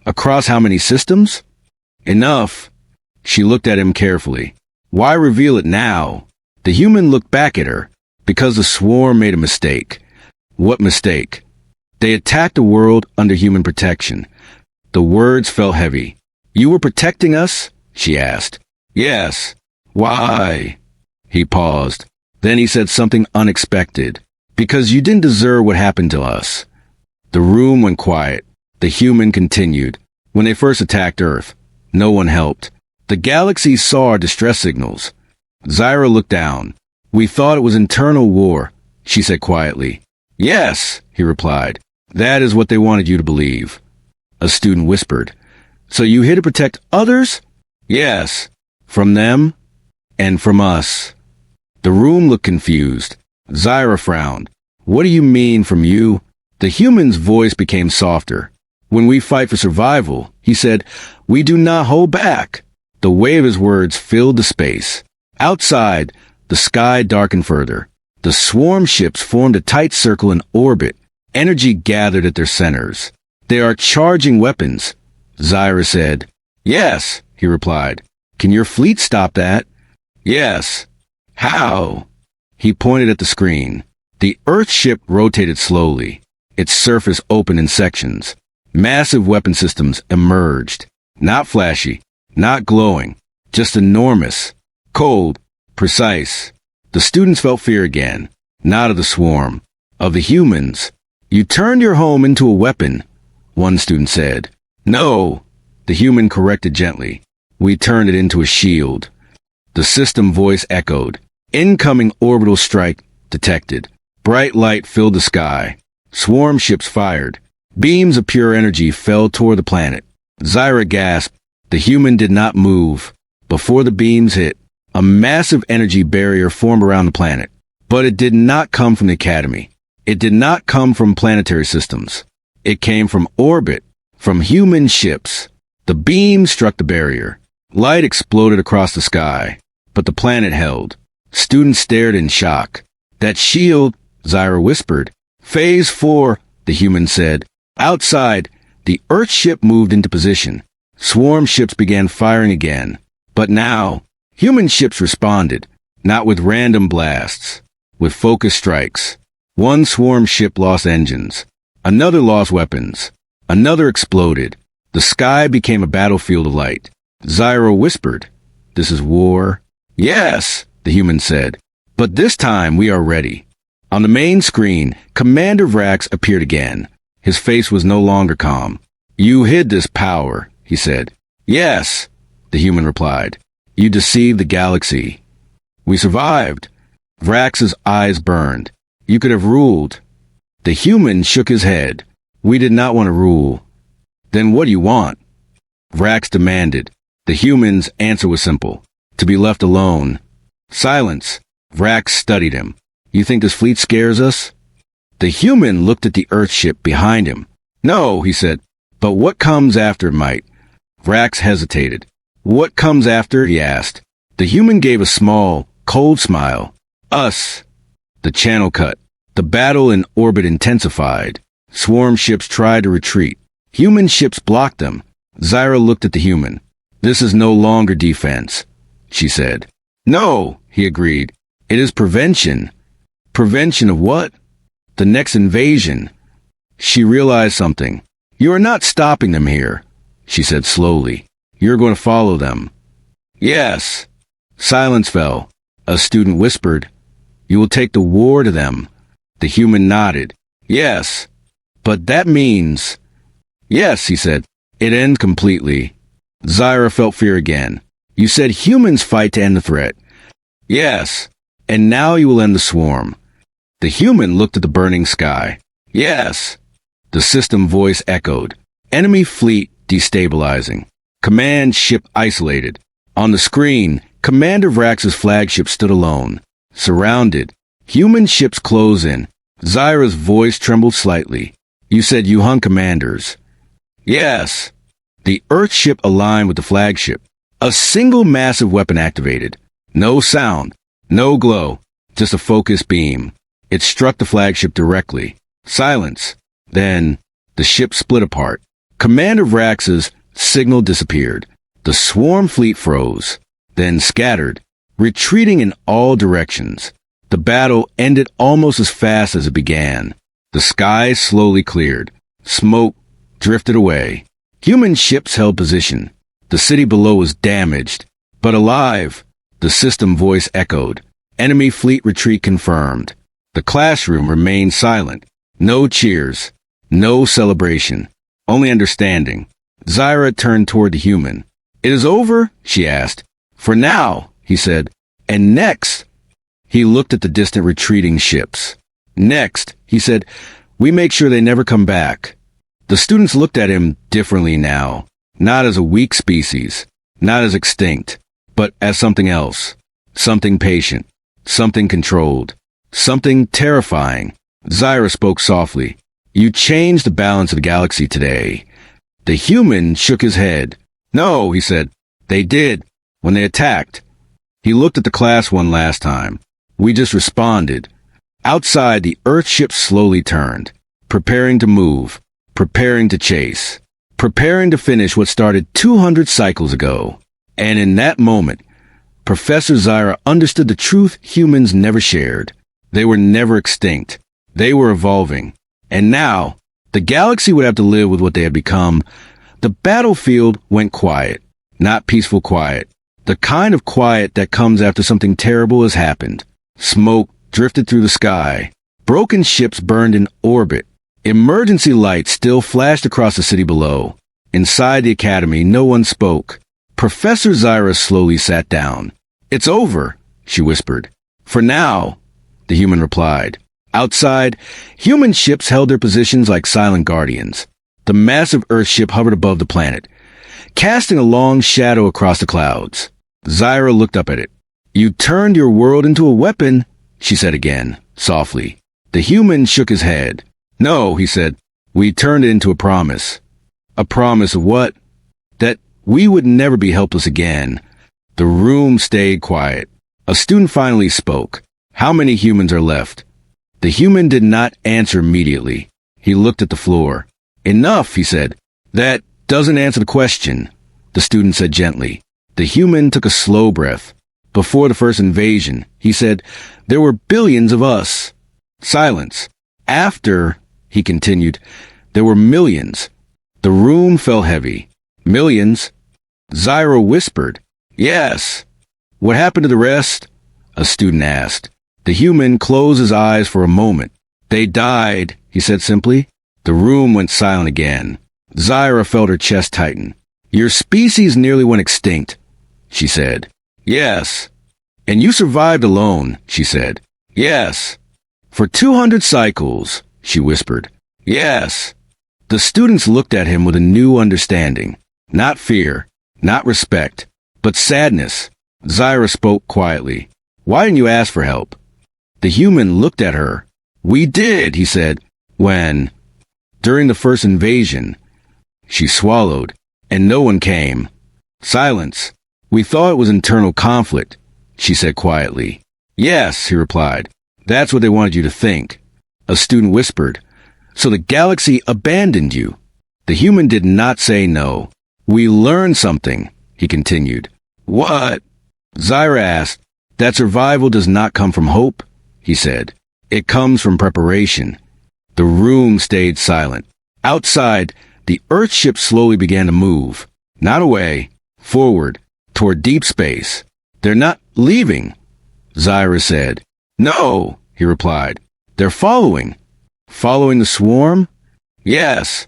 "Across how many systems?" "Enough." She looked at him carefully. "Why reveal it now?" The human looked back at her. "Because the swarm made a mistake." "What mistake?" "They attacked a world under human protection." The words felt heavy. "You were protecting us?" she asked. "Yes." "Why?" He paused. Then he said something unexpected. "Because you didn't deserve what happened to us." The room went quiet. The human continued. "When they first attacked Earth, no one helped. The galaxy saw our distress signals." Zyra looked down. We thought it was internal war, she said quietly. Yes, he replied. That is what they wanted you to believe. A student whispered. So you here to protect others? Yes. From them and from us. The room looked confused. Zyra frowned. What do you mean from you? The human's voice became softer. When we fight for survival, he said, we do not hold back. The weight of his words filled the space. Outside, the sky darkened further. The swarm ships formed a tight circle in orbit. Energy gathered at their centers. They are charging weapons, Zyra said. Yes, he replied. Can your fleet stop that? Yes. How? He pointed at the screen. The Earth ship rotated slowly. Its surface opened in sections. Massive weapon systems emerged. Not flashy, not glowing, just enormous, cold, precise. The students felt fear again, not of the swarm, of the humans. You turned your home into a weapon, one student said. No, the human corrected gently. We turned it into a shield. The system voice echoed. Incoming orbital strike detected. Bright light filled the sky. Swarm ships fired. Beams of pure energy fell toward the planet. Zyra gasped. The human did not move. Before the beams hit, a massive energy barrier formed around the planet. But it did not come from the Academy. It did not come from planetary systems. It came from orbit, from human ships. The beam struck the barrier. Light exploded across the sky, but the planet held. Students stared in shock. That shield, Zyra whispered. Phase 4, the human said. Outside, the Earth ship moved into position. Swarm ships began firing again. But now, human ships responded, not with random blasts, with focused strikes. One swarm ship lost engines. Another lost weapons. Another exploded. The sky became a battlefield of light. Zyra whispered, This is war. Yes, the human said. But this time we are ready. On the main screen, Commander Vrax appeared again. His face was no longer calm. You hid this power, he said. Yes, the human replied. You deceived the galaxy. We survived. Vrax's eyes burned. You could have ruled. The human shook his head. We did not want to rule. Then what do you want? Vrax demanded. The human's answer was simple. To be left alone. Silence. Vrax studied him. You think this fleet scares us? The human looked at the Earth ship behind him. No, he said. But what comes after it might? Vrax hesitated. What comes after? He asked. The human gave a small, cold smile. Us. The channel cut. The battle in orbit intensified. Swarm ships tried to retreat. Human ships blocked them. Zyra looked at the human. This is no longer defense, she said. No, he agreed. It is prevention. Prevention of what? The next invasion. She realized something. You are not stopping them here, she said slowly. You're going to follow them. Yes. Silence fell. A student whispered, You will take the war to them. The human nodded. Yes. But that means... Yes, he said. It ends completely. Zyra felt fear again. You said humans fight to end the threat. Yes. And now you will end the swarm. The human looked at the burning sky. Yes. The system voice echoed. Enemy fleet destabilizing. Command ship isolated. On the screen, Commander Vrax's flagship stood alone. Surrounded. Human ships close in. Zyra's voice trembled slightly. You said you hung commanders. Yes. The Earth ship aligned with the flagship. A single massive weapon activated. No sound. No glow. Just a focused beam. It struck the flagship directly. Silence. Then, the ship split apart. Commander Vrax's signal disappeared. The swarm fleet froze. Then scattered. Retreating in all directions. The battle ended almost as fast as it began. The sky slowly cleared. Smoke drifted away. Human ships held position. The city below was damaged, but alive. The system voice echoed. Enemy fleet retreat confirmed. The classroom remained silent. No cheers. No celebration. Only understanding. Zyra turned toward the human. It is over? She asked. For now, he said. And next? He looked at the distant retreating ships. Next, he said, we make sure they never come back. The students looked at him differently now, not as a weak species, not as extinct, but as something else, something patient, something controlled, something terrifying. Zyra spoke softly. You changed the balance of the galaxy today. The human shook his head. No, he said. They did, when they attacked. He looked at the class one last time. We just responded. Outside, the Earth ship slowly turned, preparing to move, preparing to chase, preparing to finish what started 200 cycles ago. And in that moment, Professor Zyra understood the truth humans never shared. They were never extinct. They were evolving. And now, the galaxy would have to live with what they had become. The battlefield went quiet. Not peaceful quiet. The kind of quiet that comes after something terrible has happened. Smoke drifted through the sky. Broken ships burned in orbit. Emergency lights still flashed across the city below. Inside the academy, no one spoke. Professor Zyra slowly sat down. It's over, she whispered. For now, the human replied. Outside, human ships held their positions like silent guardians. The massive Earth ship hovered above the planet, casting a long shadow across the clouds. Zyra looked up at it. You turned your world into a weapon, she said again, softly. The human shook his head. No, he said. We turned it into a promise. A promise of what? That we would never be helpless again. The room stayed quiet. A student finally spoke. How many humans are left? The human did not answer immediately. He looked at the floor. Enough, he said. That doesn't answer the question, the student said gently. The human took a slow breath. Before the first invasion, he said, there were billions of us. Silence. After, he continued, there were millions. The room fell heavy. Millions? Zyra whispered. Yes. What happened to the rest? A student asked. The human closed his eyes for a moment. They died, he said simply. The room went silent again. Zyra felt her chest tighten. Your species nearly went extinct, she said. Yes. And you survived alone, she said. Yes. For 200 cycles, she whispered. Yes. The students looked at him with a new understanding. Not fear, not respect, but sadness. Zyra spoke quietly. Why didn't you ask for help? The human looked at her. We did, he said. When? During the first invasion. She swallowed, and no one came. Silence. We thought it was internal conflict, she said quietly. Yes, he replied. That's what they wanted you to think. A student whispered. So the galaxy abandoned you. The human did not say no. We learned something, he continued. What? Zyra asked. That survival does not come from hope, he said. It comes from preparation. The room stayed silent. Outside, the Earth ship slowly began to move. Not away, forward, toward deep space. They're not leaving, Zyra said. No, he replied. They're following. Following the swarm? Yes.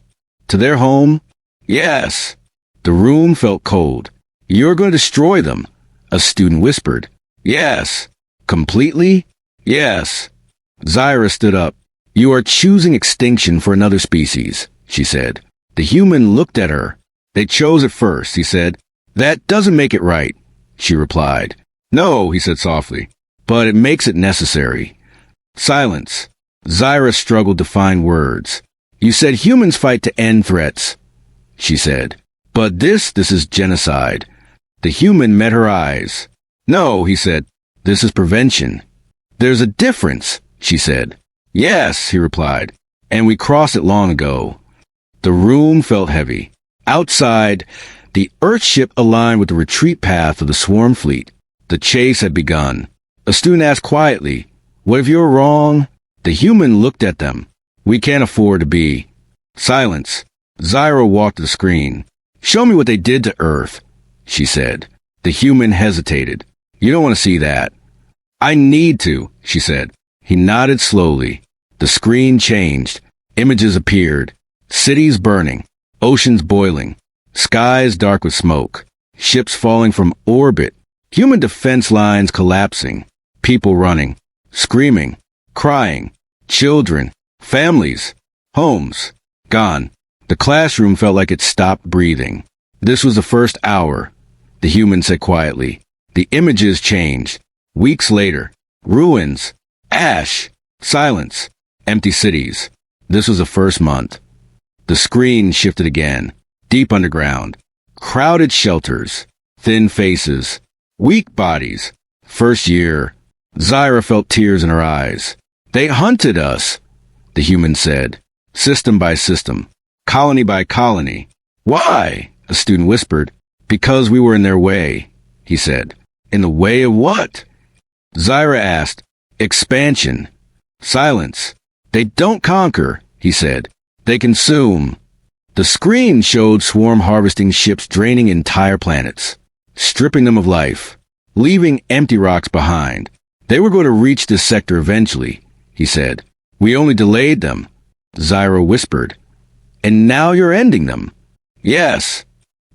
To their home? Yes. The room felt cold. You're going to destroy them, a student whispered. Yes. Completely? Yes. Zyra stood up. You are choosing extinction for another species, she said. The human looked at her. They chose it first, he said. That doesn't make it right, she replied. No, he said softly, but it makes it necessary. Silence. Zyra struggled to find words. You said humans fight to end threats, she said. But this is genocide. The human met her eyes. No, he said. This is prevention. There's a difference, she said. Yes, he replied. And we crossed it long ago. The room felt heavy. Outside, the Earth ship aligned with the retreat path of the swarm fleet. The chase had begun. A student asked quietly, what if you're wrong? The human looked at them. We can't afford to be. Silence. Zyra walked to the screen. Show me what they did to Earth, she said. The human hesitated. You don't want to see that. I need to, she said. He nodded slowly. The screen changed. Images appeared. Cities burning. Oceans boiling. Skies dark with smoke. Ships falling from orbit. Human defense lines collapsing. People running, screaming, crying, children, families, homes, gone. The classroom felt like it stopped breathing. This was the first hour, the human said quietly. The images changed. Weeks later, ruins, ash, silence, empty cities. This was the first month. The screen shifted again. Deep underground. Crowded shelters. Thin faces. Weak bodies. First year. Zyra felt tears in her eyes. They hunted us, the human said. System by system. Colony by colony. Why? A student whispered. Because we were in their way, he said. In the way of what? Zyra asked. Expansion. Silence. They don't conquer, he said. They consume. The screen showed swarm harvesting ships draining entire planets, stripping them of life, leaving empty rocks behind. They were going to reach this sector eventually, he said. We only delayed them, Zyra whispered. And now you're ending them. Yes.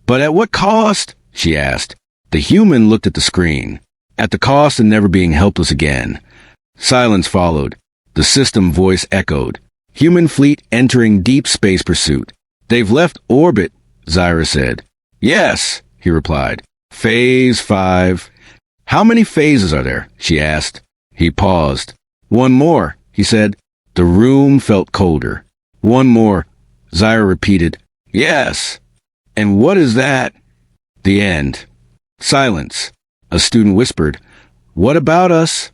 But at what cost? She asked. The human looked at the screen. At the cost of never being helpless again. Silence followed. The system voice echoed. Human fleet entering deep space pursuit. They've left orbit, Zyra said. Yes, he replied. Phase 5. How many phases are there? She asked. He paused. One more, he said. The room felt colder. One more, Zyra repeated. Yes. And what is that? The end. Silence. A student whispered. What about us?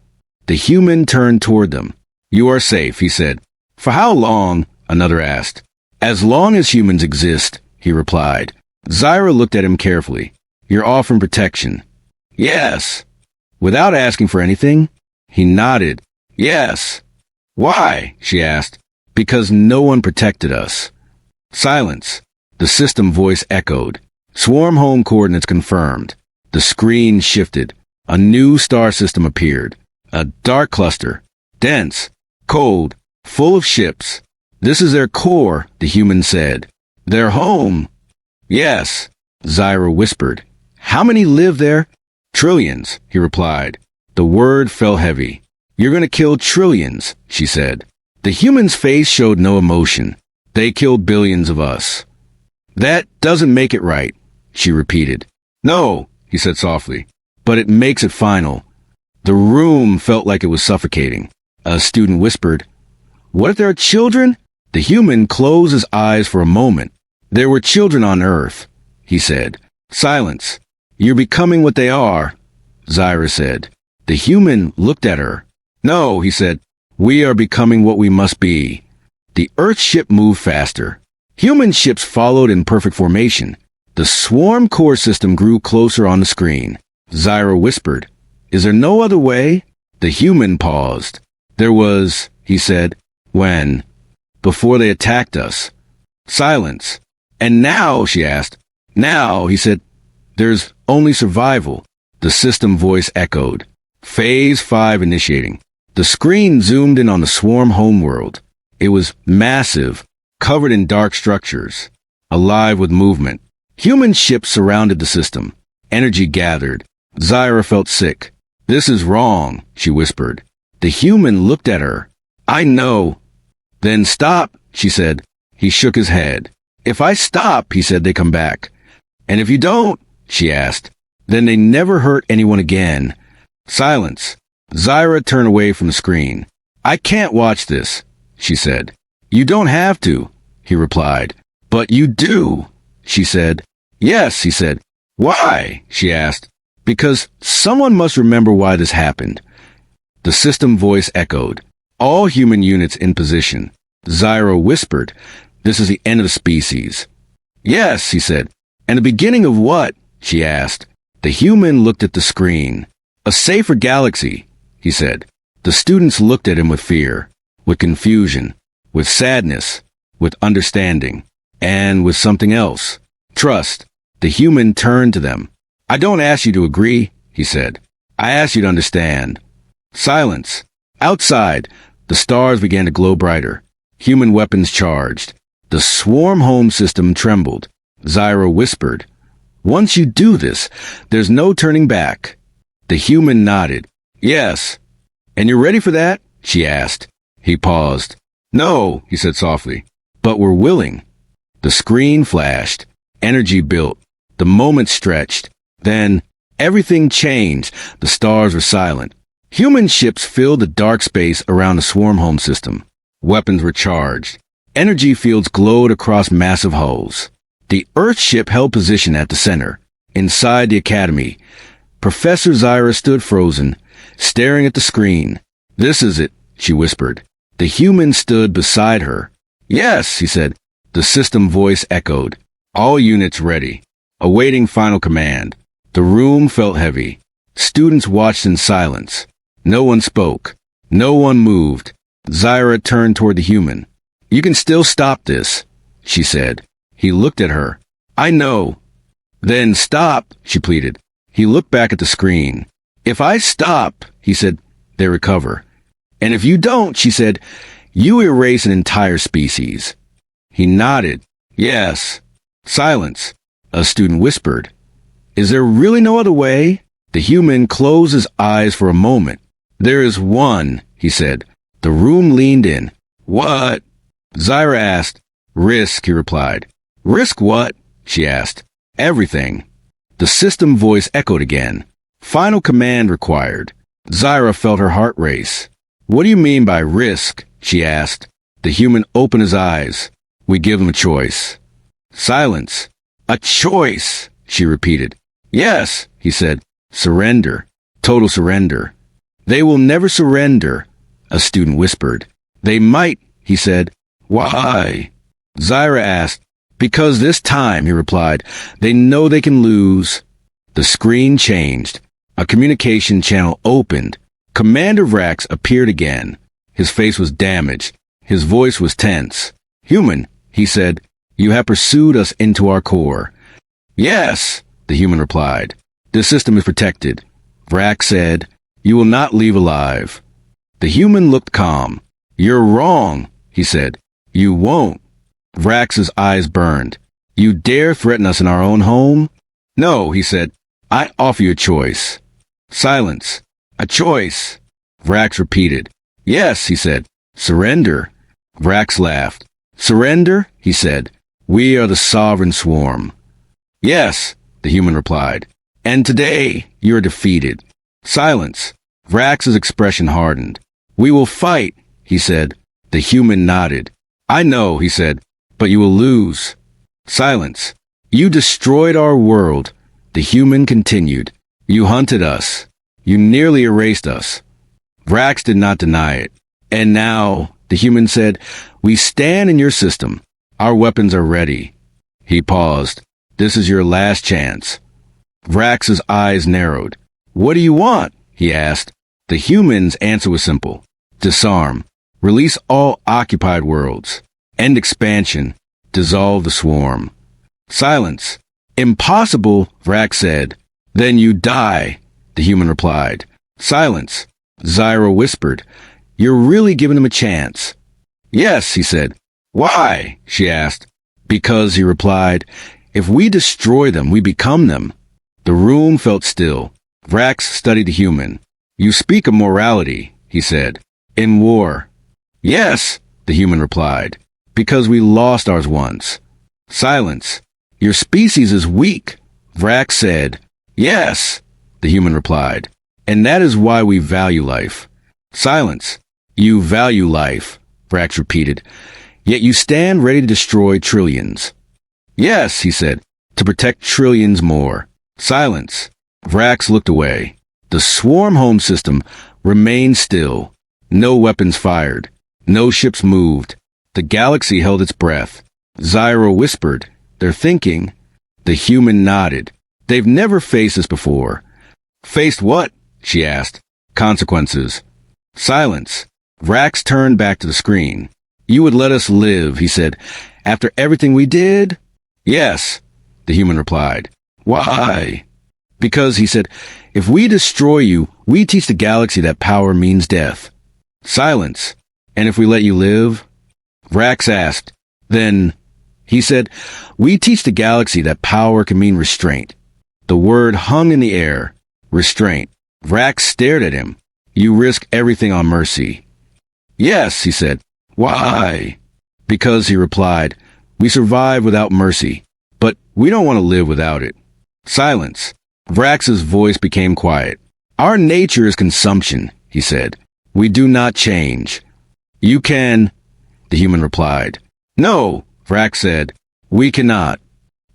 The human turned toward them. You are safe, he said. For how long? Another asked. As long as humans exist, he replied. Zyra looked at him carefully. You're offering protection. Yes. Without asking for anything? He nodded. Yes. Why? She asked. Because no one protected us. Silence. The system voice echoed. Swarm home coordinates confirmed. The screen shifted. A new star system appeared. A dark cluster. Dense. Cold. Full of ships. This is their core, the human said. Their home. Yes, Zyra whispered. How many live there? Trillions, he replied. The word fell heavy. You're going to kill trillions, she said. The human's face showed no emotion. They killed billions of us. That doesn't make it right, she repeated. No, he said softly, but it makes it final. The room felt like it was suffocating. A student whispered, What if there are children? The human closed his eyes for a moment. There were children on Earth, he said. Silence. You're becoming what they are, Zyra said. The human looked at her. No, he said. We are becoming what we must be. The Earth ship moved faster. Human ships followed in perfect formation. The swarm core system grew closer on the screen. Zyra whispered, Is there no other way? The human paused. There was, he said. When? Before they attacked us. Silence. And now, she asked. Now, he said, there's only survival. The system voice echoed. Phase 5 initiating. The screen zoomed in on the swarm homeworld. It was massive, covered in dark structures, alive with movement. Human ships surrounded the system. Energy gathered. Zyra felt sick. This is wrong, she whispered. The human looked at her. I know. Then stop, she said. He shook his head. If I stop, he said, they come back. And if you don't, she asked, then they never hurt anyone again. Silence. Zyra turned away from the screen. I can't watch this, she said. You don't have to, he replied. But you do, she said. Yes, he said. Why? She asked. Because someone must remember why this happened. The system voice echoed. All human units in position. Zyra whispered, This is the end of the species. Yes, he said. And the beginning of what? She asked. The human looked at the screen. A safer galaxy, he said. The students looked at him with fear, with confusion, with sadness, with understanding, and with something else. Trust. The human turned to them. I don't ask you to agree, he said. I ask you to understand. Silence. Outside, the stars began to glow brighter. Human weapons charged. The swarm home system trembled. Zyra whispered, Once you do this, there's no turning back. The human nodded. Yes, And you're ready for that? She asked. He paused. No, he said softly. But we're willing. The screen flashed. Energy built. The moment stretched. Then, everything changed. The stars were silent. Human ships filled the dark space around the swarm home system. Weapons were charged. Energy fields glowed across massive hulls. The Earth ship held position at the center. Inside the academy, Professor Zyra stood frozen, staring at the screen. This is it, she whispered. The human stood beside her. Yes, he said. The system voice echoed. All units ready. Awaiting final command. The room felt heavy. Students watched in silence. No one spoke. No one moved. Zyra turned toward the human. You can still stop this, she said. He looked at her. I know. Then stop, she pleaded. He looked back at the screen. If I stop, he said, they recover. And if you don't, she said, you erase an entire species. He nodded. Yes. Silence. A student whispered. Is there really no other way? The human closed his eyes for a moment. There is one, he said. The room leaned in. What? Zyra asked. Risk, he replied. Risk what? She asked. Everything. The system voice echoed again. Final command required. Zyra felt her heart race. What do you mean by risk? She asked. The human opened his eyes. We give him a choice. Silence. A choice, she repeated. Yes, he said. Surrender. Total surrender. They will never surrender, a student whispered. They might, he said. Why? Zyra asked. Because this time, he replied, they know they can lose. The screen changed. A communication channel opened. Commander Vrax appeared again. His face was damaged. His voice was tense. Human, he said, you have pursued us into our core. Yes, the human replied. This system is protected. Vrax said, you will not leave alive. The human looked calm. You're wrong, he said. You won't. Vrax's eyes burned. You dare threaten us in our own home? No, he said. I offer you a choice. Silence. A choice. Vrax repeated. Yes, he said. Surrender. Vrax laughed. Surrender, he said. We are the sovereign swarm. Yes, the human replied. And today, you are defeated. Silence. Vrax's expression hardened. We will fight, he said. The human nodded. I know, he said, but you will lose. Silence. You destroyed our world. The human continued. You hunted us. You nearly erased us. Vrax did not deny it. And now, the human said, we stand in your system. Our weapons are ready. He paused. This is your last chance. Vrax's eyes narrowed. What do you want? He asked. The human's answer was simple. Disarm. Release all occupied worlds. End expansion. Dissolve the swarm. Silence. Impossible, Vrax said. Then you die, the human replied. Silence. Zyra whispered. You're really giving him a chance. Yes, he said. Why? She asked. Because, he replied, if we destroy them, we become them. The room felt still. Vrax studied the human. You speak of morality, he said. In war. Yes, the human replied. Because we lost ours once. Silence. Your species is weak, Vrax said. Yes, the human replied. And that is why we value life. Silence. You value life, Vrax repeated. Yet you stand ready to destroy trillions. Yes, he said, to protect trillions more. Silence. Vrax looked away. The swarm home system remained still. No weapons fired. No ships moved. The galaxy held its breath. Zyra whispered. They're thinking. The human nodded. They've never faced this before. Faced what? She asked. Consequences. Silence. Vrax turned back to the screen. You would let us live, he said, after everything we did? Yes, the human replied. Why? Because, he said, if we destroy you, we teach the galaxy that power means death. Silence. And if we let you live? Vrax asked. Then, he said, we teach the galaxy that power can mean restraint. The word hung in the air. Restraint. Vrax stared at him. You risk everything on mercy. Yes, he said. Why? Because, he replied, we survive without mercy, but we don't want to live without it. Silence. Vrax's voice became quiet. Our nature is consumption, he said. We do not change. You can, the human replied. No, Vrax said. We cannot.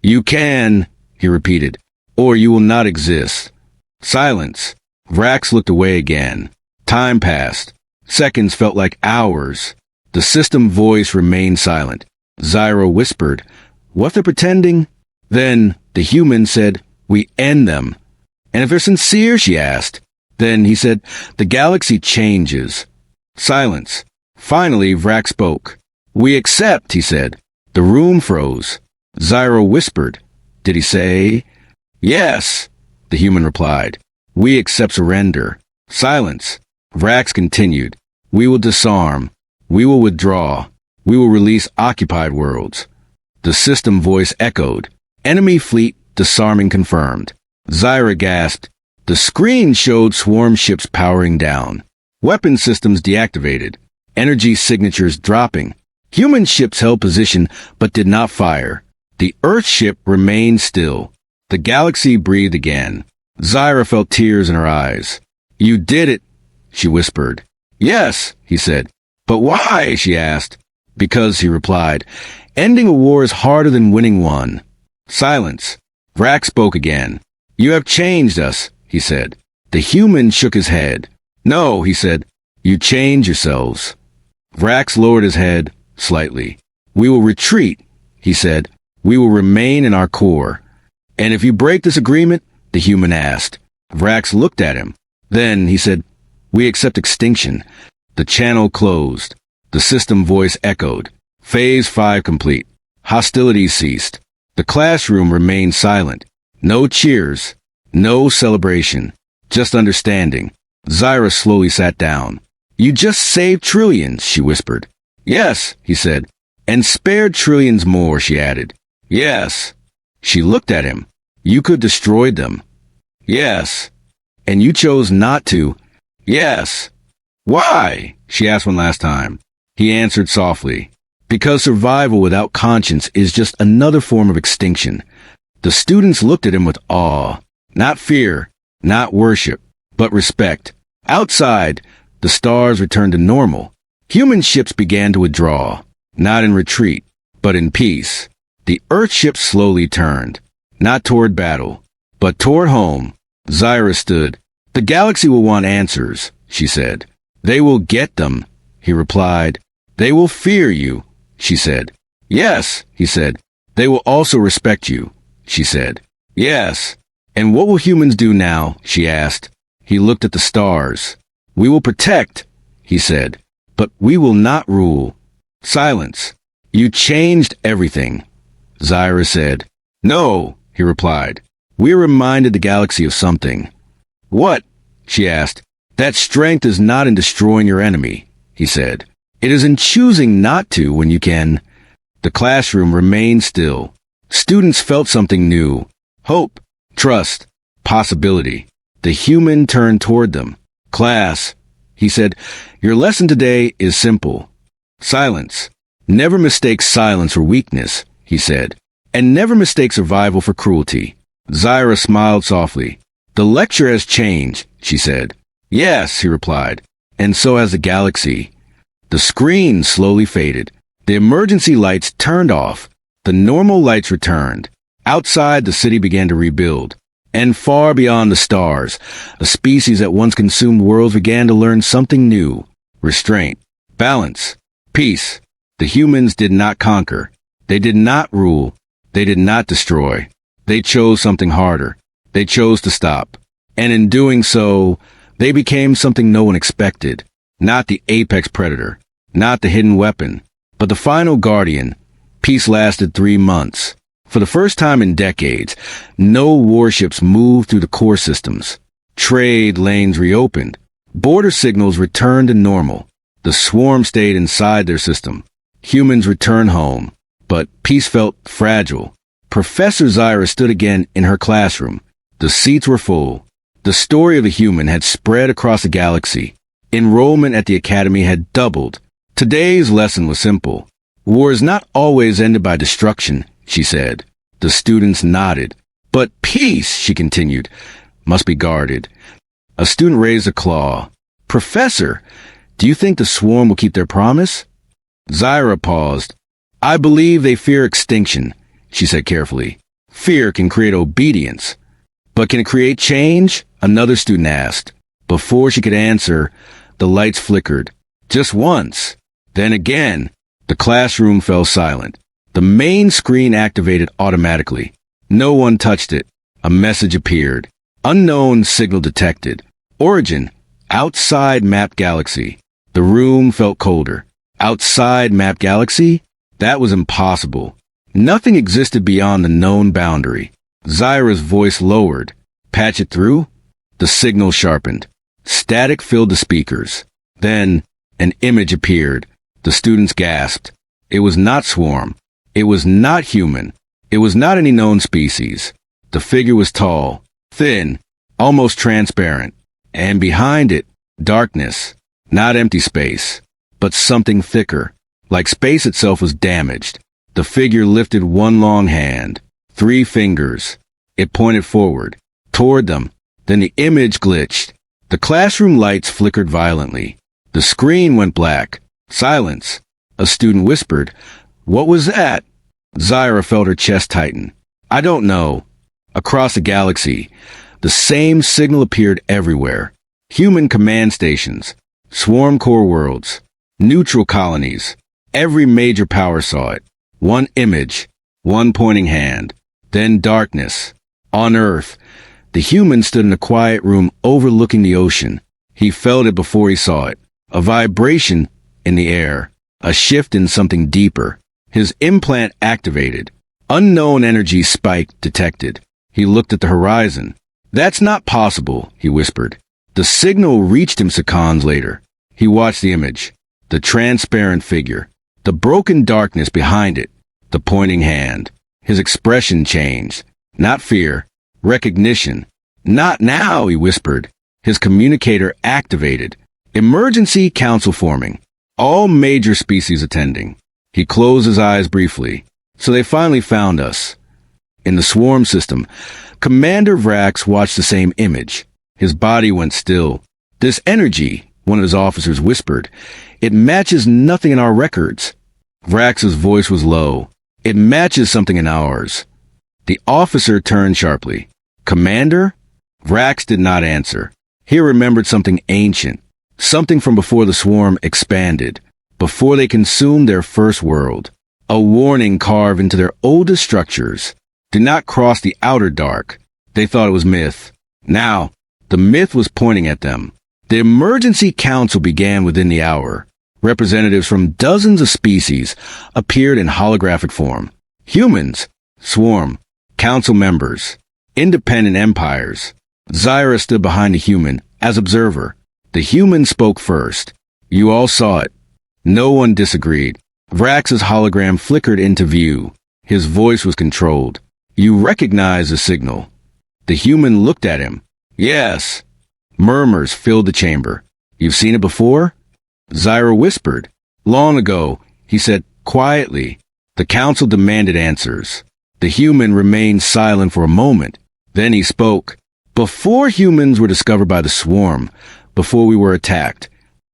You can, he repeated, or you will not exist. Silence. Vrax looked away again. Time passed. Seconds felt like hours. The system voice remained silent. Zyra whispered, what if they're pretending? Then the human said, we end them. And if they're sincere, she asked. Then he said, the galaxy changes. Silence. Finally, Vrax spoke. We accept, he said. The room froze. Zyra whispered. Did he say? Yes, the human replied. We accept surrender. Silence. Vrax continued. We will disarm. We will withdraw. We will release occupied worlds. The system voice echoed. Enemy fleet disarming confirmed. Zyra gasped. The screen showed swarm ships powering down. Weapon systems deactivated. Energy signatures dropping. Human ships held position but did not fire. The Earth ship remained still. The galaxy breathed again. Zyra felt tears in her eyes. You did it, she whispered. Yes, he said. But why? She asked. Because, he replied, ending a war is harder than winning one. Silence. Vrax spoke again. You have changed us, he said. The human shook his head. No, he said. You change yourselves. Vrax lowered his head slightly. We will retreat, he said. We will remain in our core. And if you break this agreement, the human asked. Vrax looked at him. Then he said, we accept extinction. The channel closed. The system voice echoed. Phase 5 complete. Hostilities ceased. The classroom remained silent. No cheers. No celebration. Just understanding. Zyra slowly sat down. You just saved trillions, she whispered. Yes, he said. And spared trillions more, she added. Yes. She looked at him. You could destroy them. Yes. And you chose not to. Yes. Why? She asked one last time. He answered softly. Because survival without conscience is just another form of extinction. The students looked at him with awe. Not fear, not worship, but respect. Outside, the stars returned to normal. Human ships began to withdraw, not in retreat, but in peace. The Earth ships slowly turned, not toward battle, but toward home. Zyra stood. The galaxy will want answers, she said. They will get them, he replied. They will fear you, she said. Yes, he said. They will also respect you, she said. Yes. And what will humans do now? She asked. He looked at the stars. We will protect, he said, but we will not rule. Silence. You changed everything, Zyra said. No, he replied. We reminded the galaxy of something. What? She asked. That strength is not in destroying your enemy, he said. It is in choosing not to when you can. The classroom remained still. Students felt something new. Hope, trust, possibility. The human turned toward them. Class, he said, your lesson today is simple. Silence. Never mistake silence for weakness, he said. And never mistake survival for cruelty. Zyra smiled softly. The lecture has changed, she said. Yes, he replied. And so has the galaxy. The screen slowly faded. The emergency lights turned off. The normal lights returned. Outside, the city began to rebuild. And far beyond the stars, a species that once consumed worlds began to learn something new. Restraint, balance, peace. The humans did not conquer. They did not rule. They did not destroy. They chose something harder. They chose to stop. And in doing so, they became something no one expected. Not the apex predator, not the hidden weapon, but the final guardian. Peace lasted 3 months. For the first time in decades, no warships moved through the core systems. Trade lanes reopened. Border signals returned to normal. The swarm stayed inside their system. Humans returned home. But peace felt fragile. Professor Zyra stood again in her classroom. The seats were full. The story of the human had spread across the galaxy. Enrollment at the academy had doubled. Today's lesson was simple. War is not always ended by destruction, she said. The students nodded. But peace, she continued, must be guarded. A student raised a claw. Professor, do you think the swarm will keep their promise? Zyra paused. I believe they fear extinction, she said carefully. Fear can create obedience. But can it create change? Another student asked. Before she could answer, the lights flickered. Just once. Then again. The classroom fell silent. The main screen activated automatically. No one touched it. A message appeared. Unknown signal detected. Origin. Outside mapped galaxy. The room felt colder. Outside mapped galaxy? That was impossible. Nothing existed beyond the known boundary. Zyra's voice lowered. Patch it through? The signal sharpened. Static filled the speakers. Then, an image appeared. The students gasped. It was not swarm. It was not human. It was not any known species. The figure was tall, thin, almost transparent. And behind it, darkness. Not empty space, but something thicker. Like space itself was damaged. The figure lifted one long hand. 3 fingers. It pointed forward, toward them. Then the image glitched. The classroom lights flickered violently. The screen went black. Silence. A student whispered, What was that? Zyra felt her chest tighten. I don't know. Across the galaxy, the same signal appeared everywhere. Human command stations, swarm core worlds, neutral colonies. Every major power saw it. One image, one pointing hand. Then darkness. On Earth, the human stood in a quiet room overlooking the ocean. He felt it before he saw it. A vibration in the air. A shift in something deeper. His implant activated. Unknown energy spike detected. He looked at the horizon. That's not possible, he whispered. The signal reached him seconds later. He watched the image. The transparent figure. The broken darkness behind it. The pointing hand. His expression changed. Not fear. Recognition. Not now, he whispered. His communicator activated. Emergency council forming. All major species attending. He closed his eyes briefly. So they finally found us. In the swarm system, Commander Vrax watched the same image. His body went still. This energy, one of his officers whispered, it matches nothing in our records. Vrax's voice was low. It matches something in ours. The officer turned sharply. Commander? Vrax did not answer. He remembered something ancient. Something from before the swarm expanded. Before they consumed their first world. A warning carved into their oldest structures. Do not cross the outer dark. They thought it was myth. Now, the myth was pointing at them. The emergency council began within the hour. Representatives from dozens of species appeared in holographic form. Humans, swarm, council members, independent empires. Zyra stood behind the human as observer. The human spoke first. You all saw it. No one disagreed. Vrax's hologram flickered into view. His voice was controlled. You recognize the signal. The human looked at him. Yes. Murmurs filled the chamber. You've seen it before? Zyra whispered. Long ago, he said quietly. The council demanded answers. The human remained silent for a moment. Then he spoke. Before humans were discovered by the swarm, before we were attacked.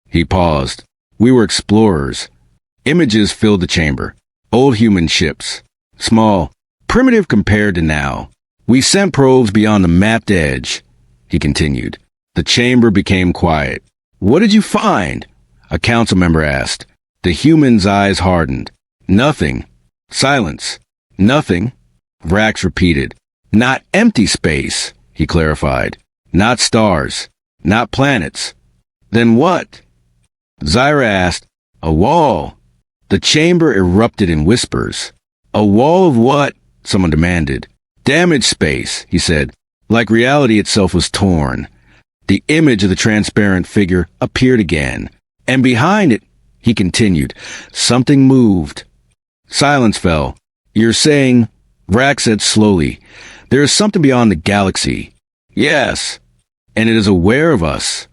He paused. We were explorers. Images filled the chamber. Old human ships. Small. Primitive compared to now. We sent probes beyond the mapped edge. He continued. The chamber became quiet. What did you find? A council member asked. The human's eyes hardened. Nothing. Silence. Nothing. Vrax repeated. Not empty space, he clarified. Not stars. Not planets. Then what? Zyra asked. A wall. The chamber erupted in whispers. A wall of what? Someone demanded. Damaged space, he said, like reality itself was torn. The image of the transparent figure appeared again. And behind it, he continued, something moved. Silence fell. You're saying, Vrax said slowly, there is something beyond the galaxy. Yes. and it is aware of us.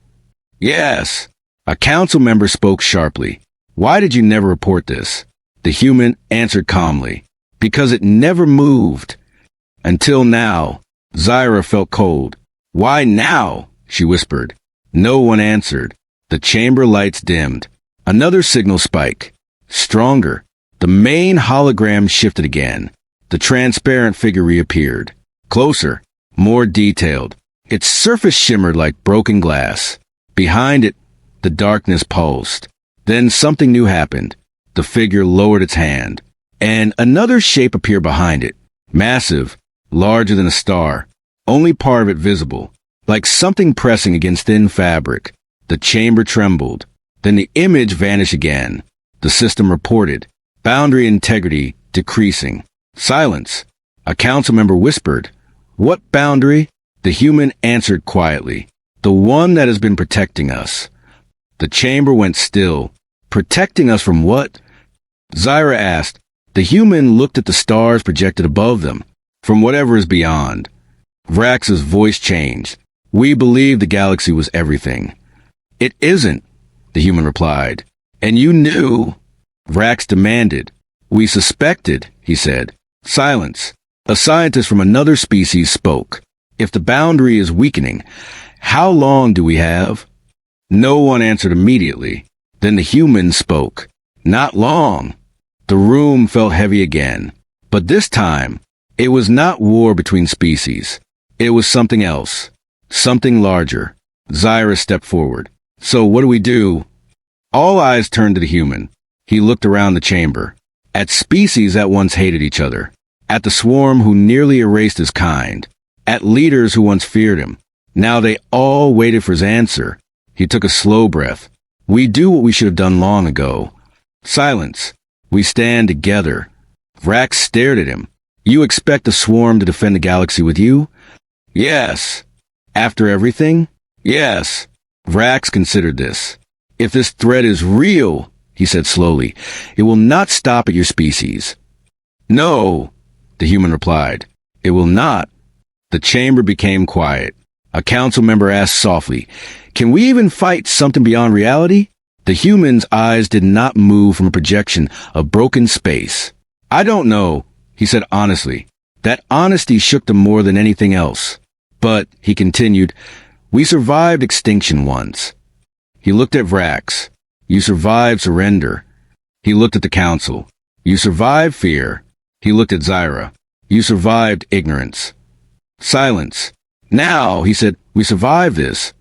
Yes. A council member spoke sharply. Why did you never report this? The human answered calmly. Because it never moved. Until now. Zyra felt cold. Why now? She whispered. No one answered. The chamber lights dimmed. Another signal spike. Stronger. The main hologram shifted again. The transparent figure reappeared. Closer. More detailed. Its surface shimmered like broken glass. Behind it, the darkness pulsed. Then something new happened. The figure lowered its hand, and another shape appeared behind it. Massive, larger than a star, only part of it visible, like something pressing against thin fabric. The chamber trembled. Then the image vanished again. The system reported. Boundary integrity decreasing. Silence. A council member whispered. What boundary? The human answered quietly. The one that has been protecting us. The chamber went still. Protecting us from what? Zyra asked. The human looked at the stars projected above them, from whatever is beyond. Vrax's voice changed. We believed the galaxy was everything. It isn't, the human replied. And you knew. Vrax demanded. We suspected, he said. Silence. A scientist from another species spoke. If the boundary is weakening, how long do we have? No one answered immediately. Then the human spoke. Not long. The room felt heavy again. But this time, it was not war between species. It was something else. Something larger. Zyra stepped forward. So what do we do? All eyes turned to the human. He looked around the chamber. At species that once hated each other. At the swarm who nearly erased his kind. At leaders who once feared him. Now they all waited for his answer. He took a slow breath. We do what we should have done long ago. Silence. We stand together. Vrax stared at him. You expect the swarm to defend the galaxy with you? Yes. After everything? Yes. Vrax considered this. If this threat is real, he said slowly, it will not stop at your species. No, the human replied. It will not. The chamber became quiet. A council member asked softly, Can we even fight something beyond reality? The human's eyes did not move from a projection of broken space. I don't know, he said honestly. That honesty shook them more than anything else. But, he continued, we survived extinction once. He looked at Vrax. You survived surrender. He looked at the council. You survived fear. He looked at Zyra. You survived ignorance. Silence. Now, he said, we survived this.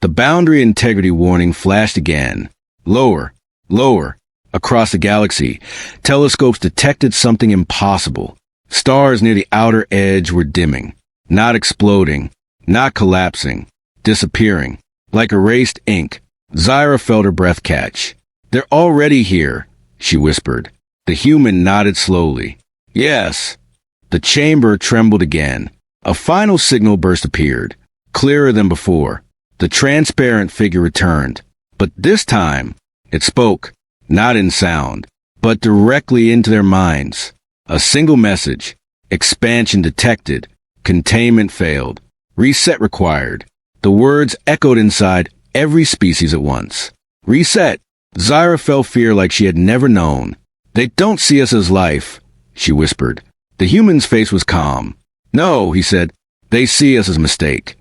The boundary integrity warning flashed again. Lower, lower. Across the galaxy, telescopes detected something impossible. Stars near the outer edge were dimming. Not exploding. Not collapsing. Disappearing. Like erased ink. Zyra felt her breath catch. They're already here, she whispered. The human nodded slowly. Yes. The chamber trembled again. A final signal burst appeared, clearer than before. The transparent figure returned. But this time, it spoke, not in sound, but directly into their minds. A single message. Expansion detected. Containment failed. Reset required. The words echoed inside every species at once. Reset. Zyra felt fear like she had never known. They don't see us as life, she whispered. The human's face was calm. No, he said. They see us as mistake.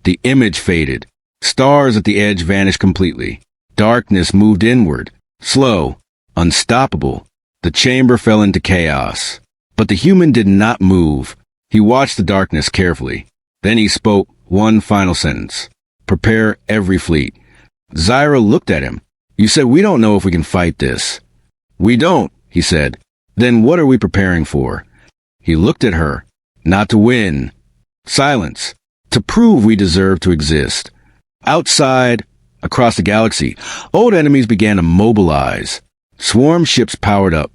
The image faded. Stars at the edge vanished completely. Darkness moved inward. Slow. Unstoppable. The chamber fell into chaos. But the human did not move. He watched the darkness carefully. Then he spoke one final sentence. Prepare every fleet. Zyra looked at him. You said we don't know if we can fight this. We don't, he said. Then what are we preparing for? He looked at her. Not to win. Silence. To prove we deserve to exist. Outside, across the galaxy, old enemies began to mobilize. Swarm ships powered up.